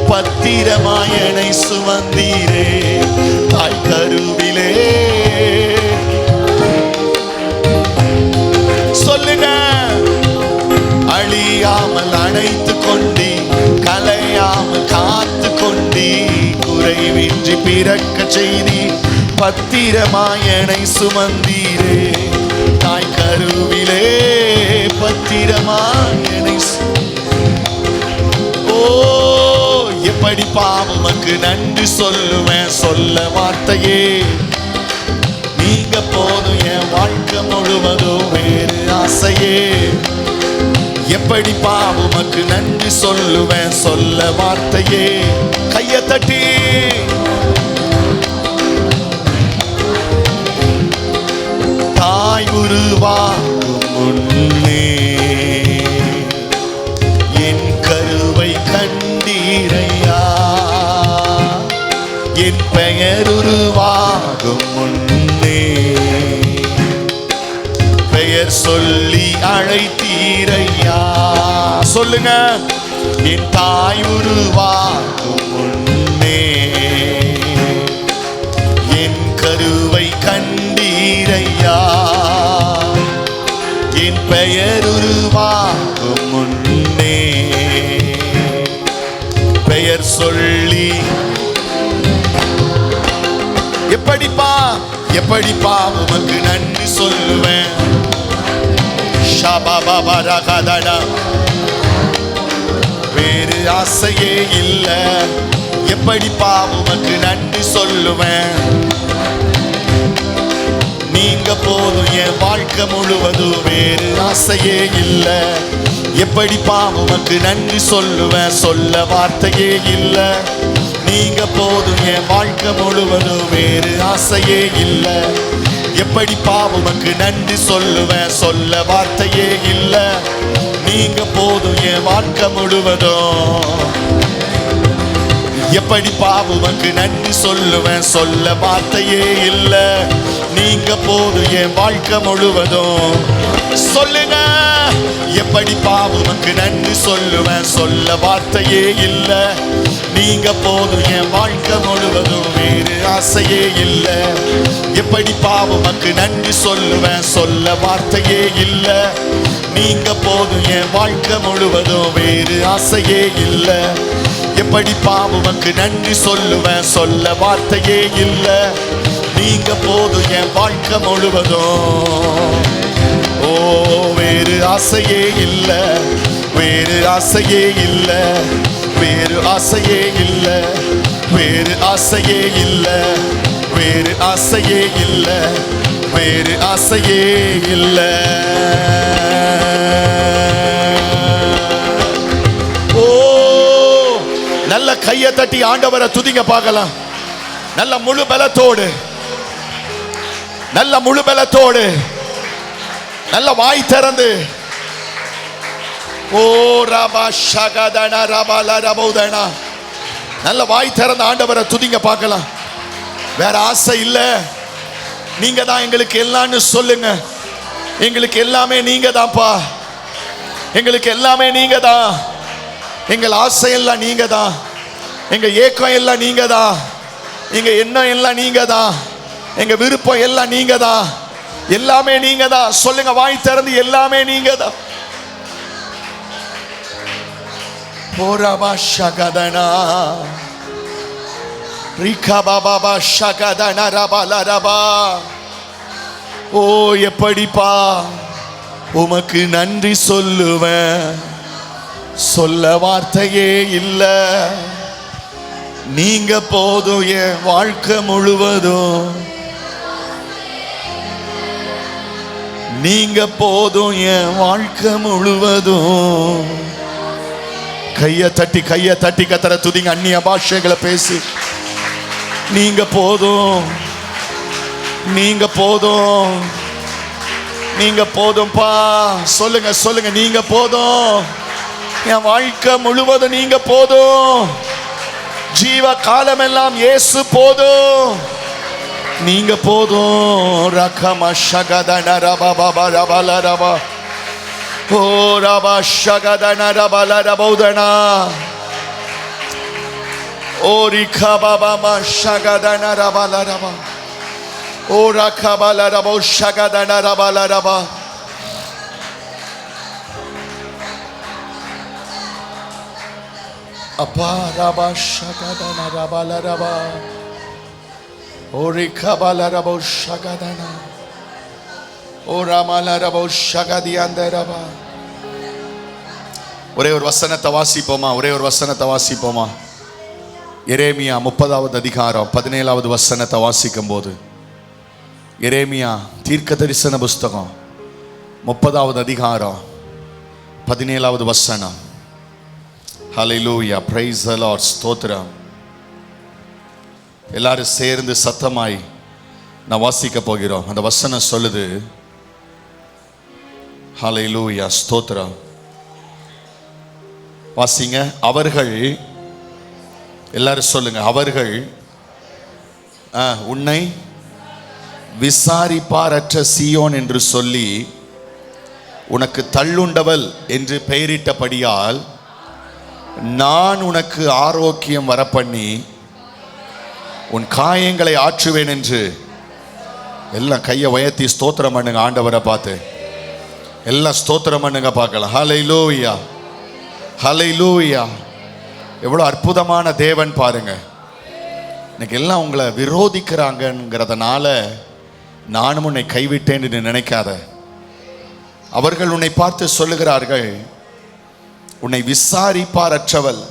பத்திரமாயனை சுமந்தீரே தாய் கருவிலே. சொல்லுங்க. அழியாமல் அணைத்து கொண்டி, கலையாமல் காத்து கொண்டி, குறைவின்றி பிறக்க செய்தி, பத்திரமாயனை சுமந்தீரே தாய் கருவிலே. பத்திரமாயனை. ஓ எப்படி பாவமக்கு நன்றி சொல்லுவேன், சொல்ல வார்த்தையே. நீங்க போதும் என் வாழ்க்கை முழுவதும், வேறு ஆசையே. எப்படி பாவமக்கு நன்றி சொல்லுவேன், சொல்ல வார்த்தையே. கையை தட்டி. தாய் உருவாகும் முன்னே என் கருவை கண்டீரையா. என் பெயர் உருவாகும் முன்னே பெயர் சொல்லி அழைத்தீரையா. சொல்லுங்க. என் தாய் உருவாகும் முன்னே என் கருவை கண்டீரையா. என் பெயர் உருவாகும் முன்னே பெயர் சொல்லி. எப்படிப்பா எப்படிப்பா உமக்கு நன்றி சொல்லுவேன். வேறு ஆசையே இல்லை. எப்படிப்பா உமக்கு நன்றி சொல்லுவேன். நீங்க போதும் என் வாழ்க்கை முழுவதும், வேறு ஆசையே இல்லை. எப்படிப்பா உமக்கு நன்றி சொல்லுவேன், சொல்ல வார்த்தையே இல்லை. நீங்க போதும் என் வாழ்க்கை முழுவதும், வேறு ஆசையே இல்லை. எப்படிப்பா உமக்கு நன்றி சொல்லுவேன், சொல்ல வார்த்தையே இல்லை. நீங்க போதும் என் வாழ்க்கை முழுவதும். எப்படிப்பா உமக்கு நன்றி சொல்லுவேன், சொல்ல வார்த்தையே இல்லை. நீங்க போதும் என் வாழ்க்கை முழுவதும். சொல்லுங்க. எப்படிப்பா உமக்கு நன்றி சொல்லுவேன், சொல்ல வார்த்தையே இல்லை. நீங்க போதும் என் வாழ்க்கை முழுவதும், வேறு ஆசையே இல்லை. எப்படிப்பா உமக்கு நன்றி சொல்லுவேன், சொல்ல வார்த்தையே இல்லை. நீங்க போதும் என் வாழ்க்கை முழுவதும், வேறு ஆசையே இல்லை. எப்படிப்பா உமக்கு நன்றி சொல்லுவேன், சொல்ல வார்த்தையே இல்லை. நீங்க போதும் என் வாழ்க்கை முழுவதும். ஓ வேறு ஆசையே இல்லை, வேறு ஆசையே இல்லை, வேறு ஆசையே இல்லை, வேறு ஆசையே இல்லை, வேறு ஆசையே இல்லை, வேறு ஆசையே இல்லை. நல்ல கையை தட்டி ஆண்டவரை துதிங்க பார்க்கலாம். நல்ல முழு பலத்தோடு, நல்ல முழு பலத்தோடு, நல்ல வாய் திறந்து ஓ ரபா ஷகதன ரபல ரபௌதன நல்ல வாய் திறந்து ஆண்டவரை துதிங்க பார்க்கலாம். வேற ஆசை இல்ல. நீங்க தான் எங்களுக்கு எல்லாம்னு சொல்லுங்க. எங்களுக்கு எல்லாமே நீங்க தான்ப்பா. எங்களுக்கு எல்லாமே நீங்க தான். எங்கள் ஆசை எல்லாம் நீங்க தான். எங்க ஏக்கம் எல்லாம் நீங்க தான். எங்க எண்ணம் எல்லாம் நீங்க தான். எங்க விருப்பம் எல்லாம் நீங்க தான். எல்லாமே நீங்க தான். சொல்லுங்க வாய் திறந்து, எல்லாமே நீங்க தான். போரபா ஷகதனா ரிகா பாபா ஷகதனா ரபல ரபா. ஓ எப்படிப்பா உமக்கு நன்றி சொல்லுவேன், சொல்ல வார்த்தையே இல்ல. நீங்க போதும் என் வாழ்க்கை முழுவதும். நீங்க போதும் என் வாழ்க்கை முழுவதும். கையை தட்டி கத்தரை துதிங்க. அந்நிய பாஷைகளை பேசி நீங்க போதும், நீங்க போதும், நீங்க போதும்பா. சொல்லுங்க சொல்லுங்க, நீங்க போதும். என் வாழ்க்கை முழுவதும் நீங்க போதும். ஜீவ காலமெல்லாம் இயேசு போதும். நீங்க போதும். ரகம ஷகதன ரபபப ரபல ரபா. ஓ ரப ஷகதன ரபல ரபௌதனா. ஓ ரிகபபம ஷகதன ரபல ரபா. ஓ ரகபல ரபௌ ஷகதன ரபல ரபா. அப்பா ரபா ஷகதன ரபல ரபா. ஓ ரிகபல ரபௌ ஷகதனா. ஓ ரமல ரபௌ ஷகதியந்த ரபா. ஒரே ஒரு வசனத்தை வாசிப்போமா? ஒரே ஒரு வசனத்தை வாசிப்போமா? எரேமியா 30வது அதிகாரம் 17வது வசனத்தை வாசிக்கும் போது, எரேமியா தீர்க்க தரிசன புஸ்தகம் 30வது அதிகாரம் 17வது வசனம். ஹல்லேலூயா, பிரைஸ் தி லார்ட், ஸ்தோத்திரம். எல்லாரும் சேர்ந்து சத்தமாய் நான் வாசிக்க போகிறோம். அந்த வசனம் சொல்லுது, ஹல்லேலூயா, ஸ்தோத்திரம். வாசிங்க. அவர்கள், எல்லாரும் சொல்லுங்க, அவர்கள் உன்னை விசாரிப்பாரற்ற சீயோன் என்று சொல்லி உனக்கு தள்ளுண்டவள் என்று பெயரிட்டபடியால் நான் உனக்கு ஆரோக்கியம் வரப்பண்ணி உன் காயங்களை ஆற்றுவேன் என்று. எல்லாம் கையை உயர்த்தி ஸ்தோத்திரம் பண்ணுங்க. ஆண்டவரை பார்த்து எல்லாம் ஸ்தோத்திரம் பண்ணுங்க பார்க்கலாம். ஹல்லேலூயா, ஹல்லேலூயா. எவ்வளோ அற்புதமான தேவன் பாருங்க. இன்னைக்கு எல்லாம் உங்களை விரோதிக்கிறாங்கிறதுனால நானும் உன்னை கைவிட்டேன் என்று நினைக்காத. அவர்கள் உன்னை பார்த்து சொல்லுகிறார்கள், உன்னை விசாரிப்பாரற்றவள்,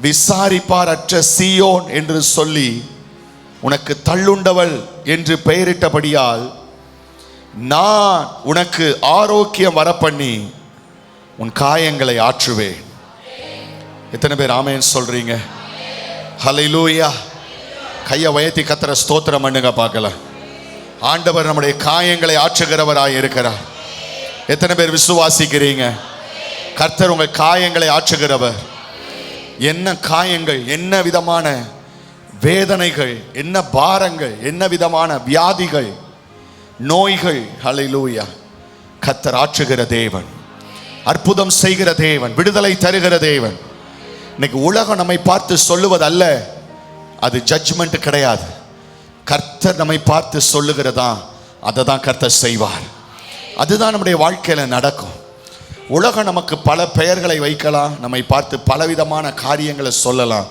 விசாரிப்பாரற்ற சீயோன் என்று சொல்லி உனக்கு தள்ளுண்டவள் என்று பெயரிட்டபடியால் நான் உனக்கு ஆரோக்கியம் வரப்பண்ணி உன் காயங்களை ஆற்றுவேன். எத்தனை பேர் ஆமென் சொல்றீங்க? ஹல்லேலூயா. கையை உயர்த்தி கர்த்தரை ஸ்தோத்திரம் பண்ணுங்க பார்க்கலாம். ஆண்டவர் நம்முடைய காயங்களை ஆற்றுகிறவராய் இருக்கிறார். எத்தனை பேர் விசுவாசிக்கிறீங்க? கர்த்தர் உங்கள் காயங்களை ஆற்றுகிறவர். என்ன காயங்கள், என்ன விதமான வேதனைகள், என்ன பாரங்கள், என்ன விதமான வியாதிகள், நோய்கள், ஹல்லேலூயா, கர்த்தர் ஆற்றுகிற தேவன், அற்புதம் செய்கிற தேவன், விடுதலை தருகிற தேவன். இன்னைக்கு உலகம் நம்மை பார்த்து சொல்லுவதல்ல, அது ஜட்ஜ்மெண்ட் கிடையாது. கர்த்தர் நம்மை பார்த்து சொல்லுகிறதா, அதை தான் கர்த்தர் செய்வார். அதுதான் நம்முடைய வாழ்க்கையில் நடக்கும். உலகம் நமக்கு பல பெயர்களை வைக்கலாம், நம்மை பார்த்து பலவிதமான காரியங்களை சொல்லலாம்.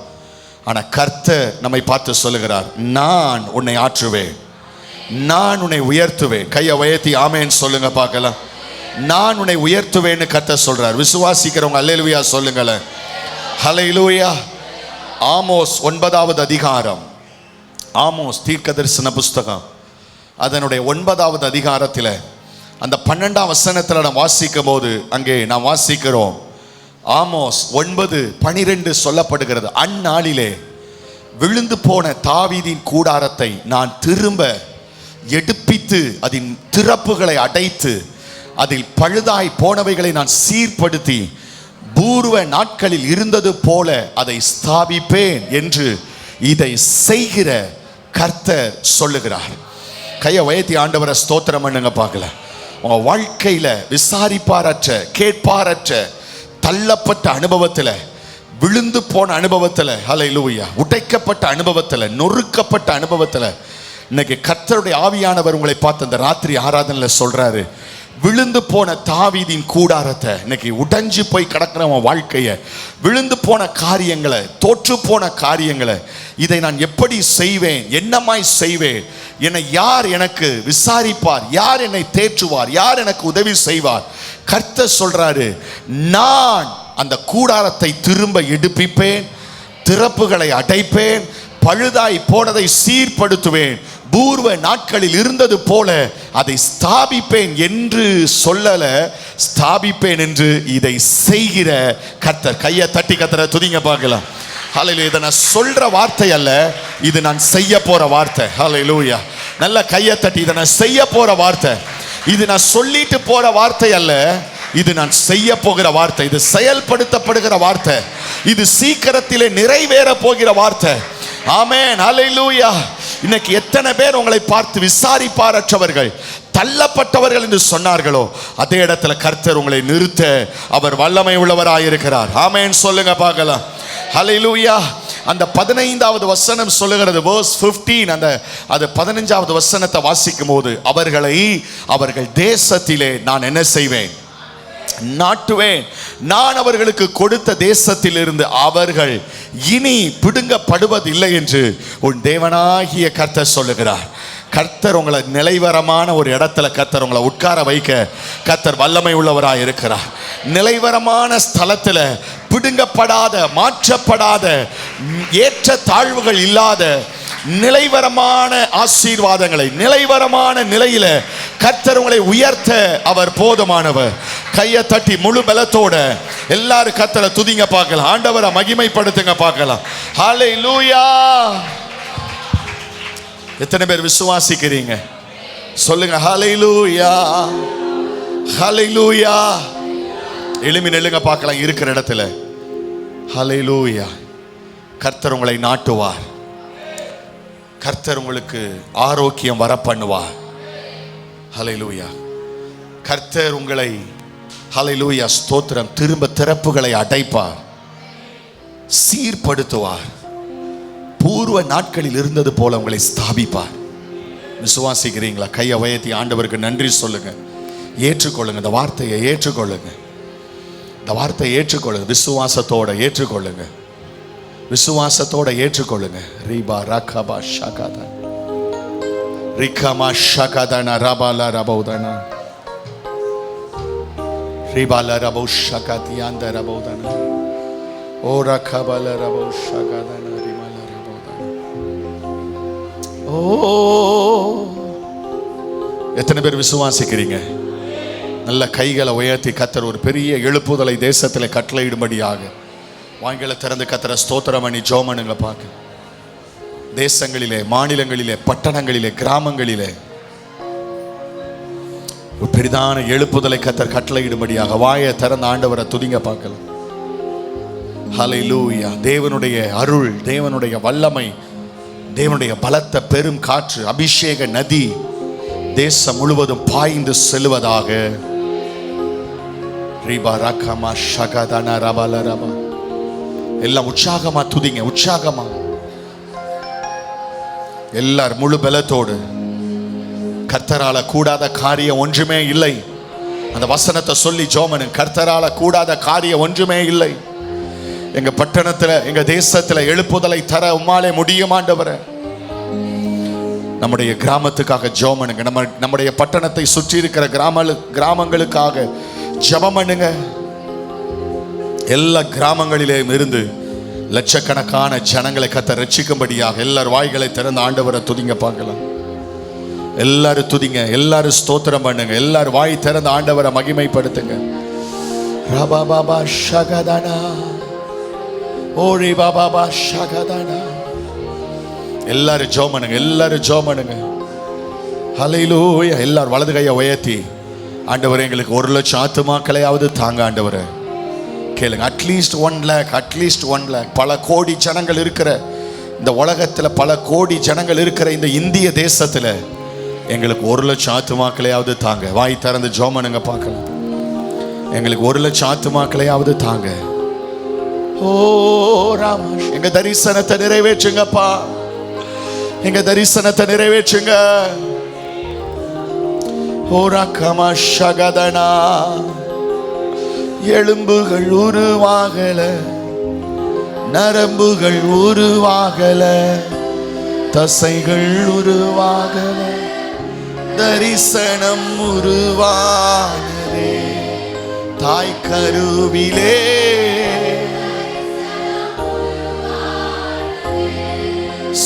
ஆனால் கர்த்தர் நம்மை பார்த்து சொல்லுகிறார், நான் உன்னை ஆற்றுவேன், நான் உன்னை உயர்த்துவேன். கையை உயர்த்தி ஆமென் சொல்லுங்க பார்க்கலாம். நான் உன்னை உயர்த்துவேன்னு கர்த்தர் சொல்றார். விசுவாசிக்கிறவங்க அல்லேலூயா சொல்லுங்களேன். ஹல்லேலூயா. ஆமோஸ் 9வது அதிகாரம், ஆமோஸ் தீர்க்கதரிசன புஸ்தகம் அதனுடைய 9வது அதிகாரத்தில் அந்த 12ஆம் வசனத்தில் நாம் வாசிக்கும் போது அங்கே நாம் வாசிக்கிறோம், ஆமோஸ் 9:12 சொல்லப்படுகிறது, அந்நாளிலே விழுந்து போன தாவீதின் கூடாரத்தை நான் திரும்ப எடுப்பித்து அதன் திறப்புகளை அடைத்து அதில் பழுதாய் போனவைகளை நான் சீர்படுத்தி பூர்வ நாட்களில் இருந்தது போல அதை ஸ்தாபிப்பேன் என்று இதை செய்கிற கர்த்தர் சொல்லுகிறார். கையை உயர்த்தி ஆண்டவரை ஸ்தோத்திரம் பண்ணுங்க. பார்க்கல, உங்க வாழ்க்கையில விசாரிப்பாரற்ற, கேட்பாரற்ற, தள்ளப்பட்ட அனுபவத்துல, விழுந்து போன அனுபவத்துல, ஹல்லேலூயா, உடைக்கப்பட்ட அனுபவத்துல, நொறுக்கப்பட்ட அனுபவத்துல, இன்னைக்கு கர்த்தருடைய ஆவியானவர் உங்களை பார்த்து அந்த ராத்திரி ஆராதனையில சொல்றாரு, விழுந்து போன தாவீதின் கூடாரத்தை, இன்னைக்கு உடைஞ்சு போய் கிடக்கிற வாழ்க்கைய, விழுந்து போன காரியங்களை, தோற்று போன காரியங்களை, இதை நான் எப்படி செய்வேன், என்னமாய் செய்வேன், என்னை யார் எனக்கு விசாரிப்பார், யார் என்னை தேற்றுவார், யார் எனக்கு உதவி செய்வார்? கர்த்தர் சொல்றாரு, நான் அந்த கூடாரத்தை திரும்ப எடுப்பிப்பேன், திறப்புகளை அடைப்பேன், பழுதாய் போனதை சீர்படுத்துவேன், பூர்வ நாட்களில் இருந்தது போல அதை ஸ்தாபிப்பேன் என்று சொல்லல, ஸ்தாபிப்பேன் என்று இதை செய்கிற கர்த்தர். கையை தட்டி கர்த்தரை துதிங்க பார்க்கலாம். ஹல்லேலூயா. இதை நான் சொல்ற வார்த்தை அல்ல, இது நான் செய்ய போற வார்த்தை. ஹல்லேலூயா. நல்ல கையை தட்டி, இதை நான் செய்ய போற வார்த்தை, இது நான் சொல்லிட்டு போற வார்த்தை அல்ல, இது நான் செய்ய போகிற வார்த்தை, இது செயல்படுத்தப்படுகிற வார்த்தை, இது சீக்கிரத்திலே நிறைவேற போகிற வார்த்தை. ஆமென். ஹல்லேலூயா. இன்னைக்கு எத்தனை பேர் உங்களை பார்த்து விசாரிப்பாரற்றவர்கள், தள்ளப்பட்டவர்கள் என்று சொன்னார்களோ, அதே இடத்துல கர்த்தர் உங்களை நிறுத்த அவர் வல்லமை உள்ளவராயிருக்கிறார். ஆமென் சொல்லுங்க பார்க்கலாம். ஹல்லேலூயா. அந்த 15வது வசனம் சொல்லுகிறது, verse 15, அது 15வது வசனத்தை வாசிக்கும் போது, அவர்கள் தேசத்திலே நான் என்ன செய்வேன், நாட்டுவேன், நான் அவர்களுக்கு கொடுத்த தேசத்திலிருந்து அவர்கள் இனி பிடுங்கப்படுவதில்லை என்று உன் தேவனாகிய கர்த்தர் சொல்லுகிறார். கர்த்தர் உங்களை நிலைவரமான ஒரு இடத்துல கர்த்தர் உங்களை உட்கார வைக்க கர்த்தர் வல்லமை உள்ளவராய் இருக்கிறார். நிலைவரமான ஸ்தலத்துல பிடுங்கப்படாத, மாற்றப்படாத, ஏற்ற தாழ்வுகள் இல்லாத நிலைவரமான ஆசீர்வாதங்களை, நிலைவரமான நிலையில கர்த்தர் உங்களை உயர்த்த அவர் போதுமானவர். கையை தட்டி முழு பலத்தோட எல்லாரும் கர்த்தரை துதிங்க பார்க்கலாம், ஆண்டவரை மகிமைப்படுத்துங்க பார்க்கலாம். ஹல்லேலூயா. எத்தனை பேர் விசுவாசிக்கிறீங்க சொல்லுங்க ஹல்லேலூயா, ஹல்லேலூயா. எழுமி நெல்லுங்க பார்க்கலாம் இருக்கிற இடத்துல. ஹல்லேலூயா. கர்த்தர் உங்களை நாட்டுவார், கர்த்தர் உங்களுக்கு ஆரோக்கியம் வர பண்ணுவார். ஹல்லேலூயா. கர்த்தர் உங்களை, ஹல்லேலூயா ஸ்தோத்திரம், திரும்ப திறப்புகளை அடைப்பார், சீர்படுத்துவார், பூர்வ நாட்களில் இருந்தது போல உங்களை ஸ்தாபிப்பார். விசுவாசிக்கிறீங்களா? கையை உயர்த்தி ஆண்டவருக்கு நன்றி சொல்லுங்க, ஏற்றுக்கொள்ளுங்க, இந்த வார்த்தையை ஏற்றுக்கொள்ளுங்க, இந்த வார்த்தையை ஏற்றுக்கொள்ளுங்க, விசுவாசத்தோட ஏற்றுக்கொள்ளுங்க, விசுவாசத்தோட ஏற்றுக்கொள்ளுங்க. ரீபா ரகபா ஷகதா ரிகமா ஷகதனா ரபாலா ரபௌதனா ரிபாலா ரபௌ ஷகதியாந்த ரபௌதனா ஓ ரகபாலா ரபௌ ஷகதனா ரிமாலா ரபௌதனா. ஓ, எத்தனை பேர் விசுவாசிக்கிறீங்க? நல்ல கைகளை உயர்த்தி கர்த்தர் ஒரு பெரிய எழுப்புதலை தேசத்தில் கட்டளையிடும்படியாக வாய்களை திறந்து கர்த்தரை ஸ்தோத்திரம் பண்ணி ஜோமனுங்க பார்க்க. தேசங்களிலே, மாநிலங்களிலே, பட்டணங்களிலே, கிராமங்களிலே ஒரு பெரிதான எழுப்புதலை கர்த்தர் கட்டளையிடும்படியாக வாயை திறந்த ஆண்டவரை துதிங்க பார்க்கலாம். ஹல்லேலூயா. தேவனுடைய அருள், தேவனுடைய வல்லமை, தேவனுடைய பலத்த பெரும் காற்று, அபிஷேக நதி தேசம் முழுவதும் பாய்ந்து செல்வதாக. ரீபா ரகமா ஷகதனா ரபால ரபா. எல்லாம் உற்சாகமா துதிங்க, உற்சாகமா எல்லாரும் முழு பலத்தோடு. கர்த்தரால கூடாத காரியம் ஒன்றுமே இல்லை. அந்த வசனத்தை சொல்லி ஜோமனு, கர்த்தரால கூடாத காரியம் ஒன்றுமே இல்லை. எங்க பட்டணத்துல, எங்க தேசத்துல எழுப்புதலை தர உம்மாலே முடியுமாண்டவரே. நம்முடைய கிராமத்துக்காக ஜெபமனுங்க, நம்முடைய பட்டணத்தை சுற்றி இருக்கிற கிராமங்களுக்காக ஜெபம் பண்ணுங்க. எல்லா கிராமங்களிலேயும் இருந்து லட்சக்கணக்கான ஜனங்களை கர்த்தர் ரட்சிக்கும்படியாக எல்லாரும் வாய்களை திறந்து ஆண்டவரை துதிங்க பார்க்கலாம். எல்லாரும் துதிங்க, எல்லாரும் ஸ்தோத்திரம் பண்ணுங்க, எல்லாரும் வாய் திறந்து ஆண்டவரை மகிமைப்படுத்துங்க. ரபாபாபா ஷகதனா ஓரி பாபாபா ஷகதனா. எல்லாரும் ஜெபம் பண்ணுங்க, எல்லாரும் ஜெபம் பண்ணுங்க. ஹல்லேலூயா. எல்லாரும் வலது கையை உயர்த்தி, ஆண்டவரே எங்களுக்கு 1,00,000 ஆத்துமாக்களையாவது தாங்க ஆண்டவரே. கேளுங்க. At least 1 lakh, at least 1 lakh. பல கோடி ஜனங்கள் இருக்கிற இந்த உலகத்தில், பல கோடி ஜனங்கள் இருக்கிற இந்த இந்திய தேசத்தில் எங்களுக்கு 1,00,000 ஆத்துமாக்களையாவது தாங்க. வாய் திறந்து ஜெபம் பண்ணுங்க பார்க்கலாம். எங்களுக்கு 1,00,000 ஆத்துமாக்களையாவது தாங்க. ஓ ராமா, எங்க தரிசனத்தை நிறைவேற்றுங்கப்பா, எங்க தரிசனத்தை நிறைவேற்றுங்க. ஓ ரகமா ஷகதனா. எலும்புகள் உருவாகல, நரம்புகள் உருவாகல, தசைகள் உருவாகல, தரிசனம் உருவானதே தாய் கருவிலே.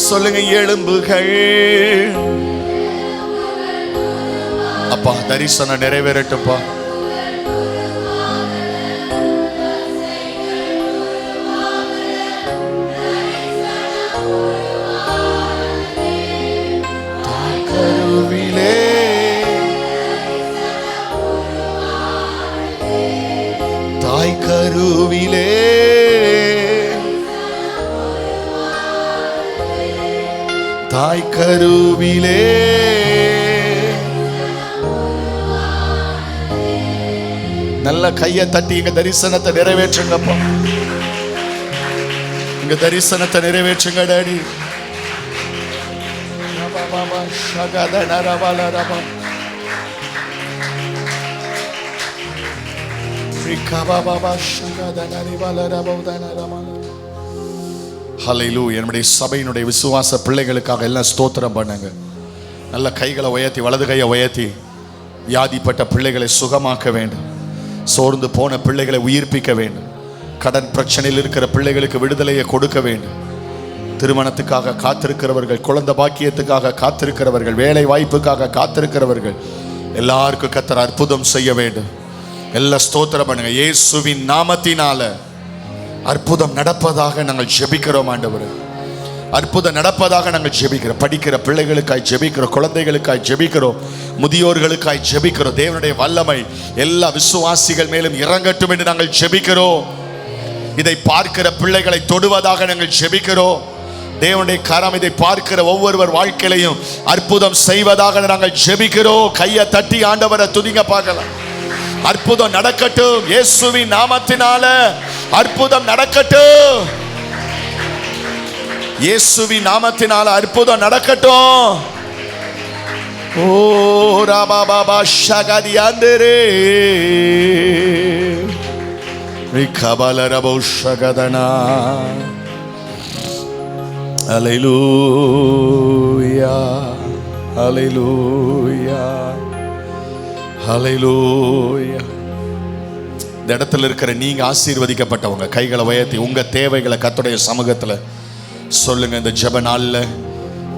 சொல்லுங்க, எலும்புகள். அப்பா தரிசனம் நிறைவேறட்டும்பா. தாய் கருவிலே, தாய் கருவிலே, தாய் கருவிலே. நல்ல கையை தட்டி எங்க தரிசனத்தை நிறைவேற்றுங்கப்பா, எங்க தரிசனத்தை நிறைவேற்றுங்க டாடி. ஹல்லேலூயா. என்னுடைய சபையினுடைய விசுவாச பிள்ளைகளுக்காக எல்லாம் ஸ்தோத்திரம் பண்ணுங்க. நல்ல கைகளை உயர்த்தி, வலது கையை உயர்த்தி, வியாதிப்பட்ட பிள்ளைகளை சுகமாக்க வேண்டும், சோர்ந்து போன பிள்ளைகளை உயிர்ப்பிக்க வேண்டும், கடன் பிரச்சனையில் இருக்கிற பிள்ளைகளுக்கு விடுதலையை கொடுக்க வேண்டும், திருமணத்துக்காக காத்திருக்கிறவர்கள், குழந்தை பாக்கியத்துக்காக காத்திருக்கிறவர்கள், வேலை வாய்ப்புக்காக காத்திருக்கிறவர்கள் எல்லாருக்கும் கர்த்தர் அற்புதம் செய்ய வேண்டும். எல்லாம் ஸ்தோத்திரம் பண்ணுங்க. இயேசுவின் நாமத்தினால அற்புதம் நடப்பதாக நாங்கள் ஜெபிக்கிறோம் ஆண்டவரே. அற்புதம் நடப்பதாக நாங்கள் ஜெபிக்கிறோம். படிக்கிற பிள்ளைகளுக்காய் ஜெபிக்கிறோம், குழந்தைகளுக்காய் ஜெபிக்கிறோம், முதியோர்களுக்காய் ஜெபிக்கிறோம். தேவனுடைய வல்லமை எல்லா விசுவாசிகள் மேலும் இறங்கட்டும் என்று நாங்கள் ஜெபிக்கிறோம். இதை பார்க்கிற பிள்ளைகளை தொடுவதாக நாங்கள் ஜெபிக்கிறோம். தேவனுடைய கரம் இதை பார்க்கிற ஒவ்வொருவர் வாழ்க்கையிலையும் அற்புதம் செய்வதாக நாங்கள் ஜெபிக்கிறோம். கையை தட்டி ஆண்டவரை துதிங்க பார்க்கலாம். அற்புதம் நடக்கட்டும், இயேசுவின் நாமத்தினால அற்புதம் நடக்கட்டும், இயேசுவின் நாமத்தினால அற்புதம் நடக்கட்டும். ஓ ராபாபாபா ஷகதியாந்தரே ரிகபலரபோ ஷகதனா. ஹல்லேலூயா, ஹல்லேலூயா, ஹல்லேலூயா. இந்த இடத்துல இருக்கிற நீங்க ஆசீர்வதிக்கப்பட்டவங்க. கைகளை உயர்த்தி உங்க தேவைகளை கர்த்தருடைய சமூகத்துல சொல்லுங்க. இந்த ஜெப நாள்ல,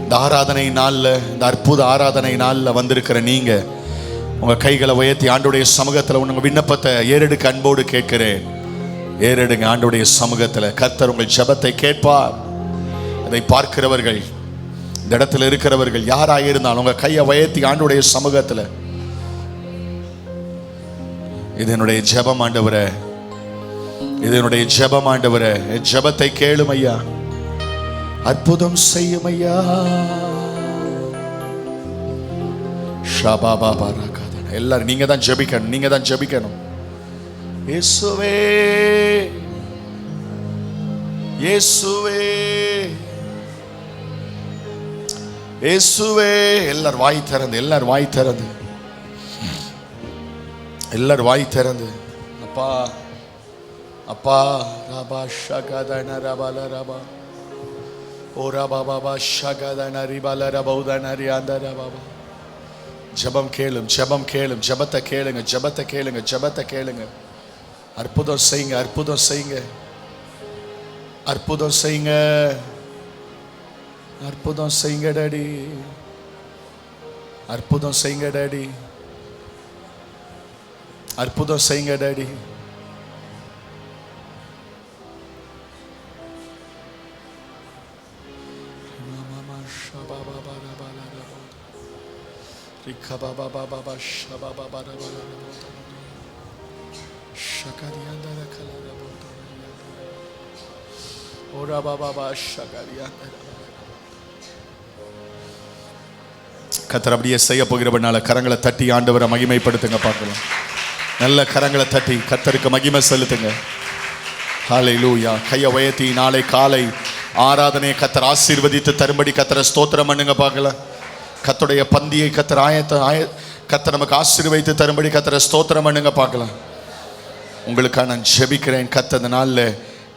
இந்த ஆராதனை நாள்ல, இந்த அற்புத ஆராதனை நாள்ல வந்திருக்கிற நீங்க உங்க கைகளை உயர்த்தி ஆண்டவருடைய சமூகத்துல உங்க விண்ணப்பத்தை ஏறெடுக்க அன்போடு கேட்கிறேன். ஏறெடுங்க ஆண்டவருடைய சமூகத்துல. கர்த்தர் உங்கள் ஜெபத்தை கேட்பார். இதை பார்க்கிறவர்கள், இந்த இடத்துல இருக்கிறவர்கள் யாராக இருந்தாலும் உங்க கையை உயர்த்தி ஆண்டவருடைய சமூகத்துல, இது என்னுடைய ஜெபம் ஆண்டவரே, இது என்னுடைய ஜெபம் ஆண்டவரே, ஜெபத்தை கேளும் ஐயா, அற்புதம் செய்யும் ஐயா. எல்லாரும் நீங்க தான் ஜெபிக்கணும், நீங்க தான் ஜெபிக்கணும். இயேசுவே, இயேசுவே, இயேசுவே. எல்லாரும் வாய் திறந்து, எல்லாரும் வாய் திறந்து, எல்லாரும் வாய் திறந்து. அப்பா, அப்பா. ரபா ஷகதன ரபல ரபா ஓ ரபா பாபா ஷகதன ரிபல ரபௌதன ரியாந்தர பாபா. ஜெபம் கேளும், ஜெபம் கேளும், ஜெபத்தை கேளுங்க, ஜெபத்தை கேளுங்க, ஜெபத்தை கேளுங்க. அற்புதம் செய்யுங்க, அற்புதம் செய்யுங்க, அற்புதம் செய்யுங்க, அற்புதம் செய்யுங்க டாடி, அற்புதம் செய்யுங்க டாடி, அற்புதம் செய்யுங்க டாடி. கர்த்தர் அப்படியே செய்ய போகிறபடினால கரங்களை தட்டி ஆண்டவரை மகிமைப்படுத்துங்க. பார்க்கலாம், நல்ல கரங்களை தட்டி கர்த்தருக்கு மகிமை செலுத்துங்க. ஹல்லேலூயா. கையை உயர்த்தி நாளை காலை ஆராதனை கர்த்தர் ஆசீர்வதித்து தரும்படி கர்த்தரை ஸ்தோத்திரம் பண்ணுங்க. பார்க்கலாம், கர்த்தருடைய பந்தியை கர்த்தர் கர்த்தர் நமக்கு ஆசீர்வதித்து தரும்படி கர்த்தரை ஸ்தோத்திரம் பண்ணுங்க. பார்க்கலாம், உங்களுக்காக நான் ஜெபிக்கிறேன். கர்த்தர் இந்த நாளில்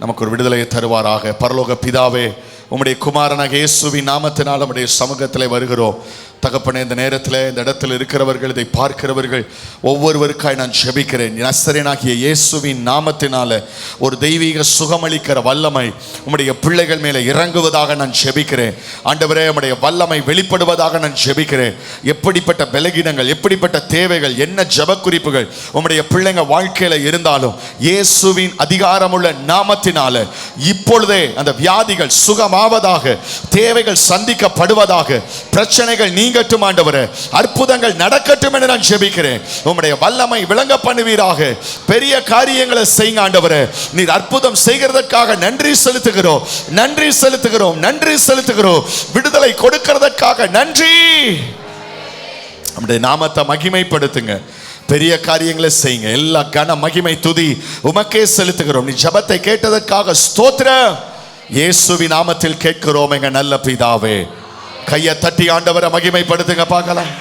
நமக்கு ஒரு விடுதலையை தருவாராக. பரலோக பிதாவே, உம்முடைய குமாரனாக இயேசுவின் நாமத்தினால் நம்முடைய சமூகத்தில் வருகிறோம். தகப்பனே, இந்த நேரத்தில் இந்த இடத்தில் இருக்கிறவர்கள், இதை பார்க்கிறவர்கள் ஒவ்வொருவருக்காய் நான் ஜெபிக்கிறேன். நசரேயனாகிய இயேசுவின் நாமத்தினால ஒரு தெய்வீக சுகமளிக்கிற வல்லமை உம்முடைய பிள்ளைகள் மேலே இறங்குவதாக நான் ஜெபிக்கிறேன். ஆண்டவரே, உம்முடைய வல்லமை வெளிப்படுவதாக நான் ஜெபிக்கிறேன். எப்படிப்பட்ட பலகீனங்கள், எப்படிப்பட்ட தேவைகள், என்ன ஜெப குறிப்புகள் உம்முடைய பிள்ளைங்க வாழ்க்கையில இருந்தாலும் இயேசுவின் அதிகாரமுள்ள நாமத்தினால இப்பொழுதே அந்த வியாதிகள் சுகமாவதாக, தேவைகள் சந்திக்கப்படுவதாக, பிரச்சனைகள் நீங்கட்டும். ஆண்டவரே, அற்புதங்கள் நடக்கட்டும் என்று நான் ஜெபிக்கிறேன். உம்முடைய வல்லமை விளங்க பண்ணுவீராக. பெரிய காரியங்களை செய்யுங்க ஆண்டவரே. நீர் அற்புதம் செய்கிறதற்காக நன்றி செலுத்துகிறோம், நன்றி செலுத்துகிறோம், நன்றி செலுத்துகிறோம். விடுதலை கொடுக்கிறதற்காக நன்றி. நம்முடைய நாமத்தை மகிமைப்படுத்துங்க, பெரிய காரியங்களை செய்யுங்க. எல்லா கன மகிமை துதி உமக்கே செலுத்துகிறோம். நீ ஜெபத்தை கேட்டதற்காக ஸ்தோத்திரம். இயேசுவின் நாமத்தில் கேட்கிறோம் எங்க நல்ல பிதாவே. கையை தட்டி ஆண்டவரை மகிமைப்படுத்துங்க. பார்க்கலாம்.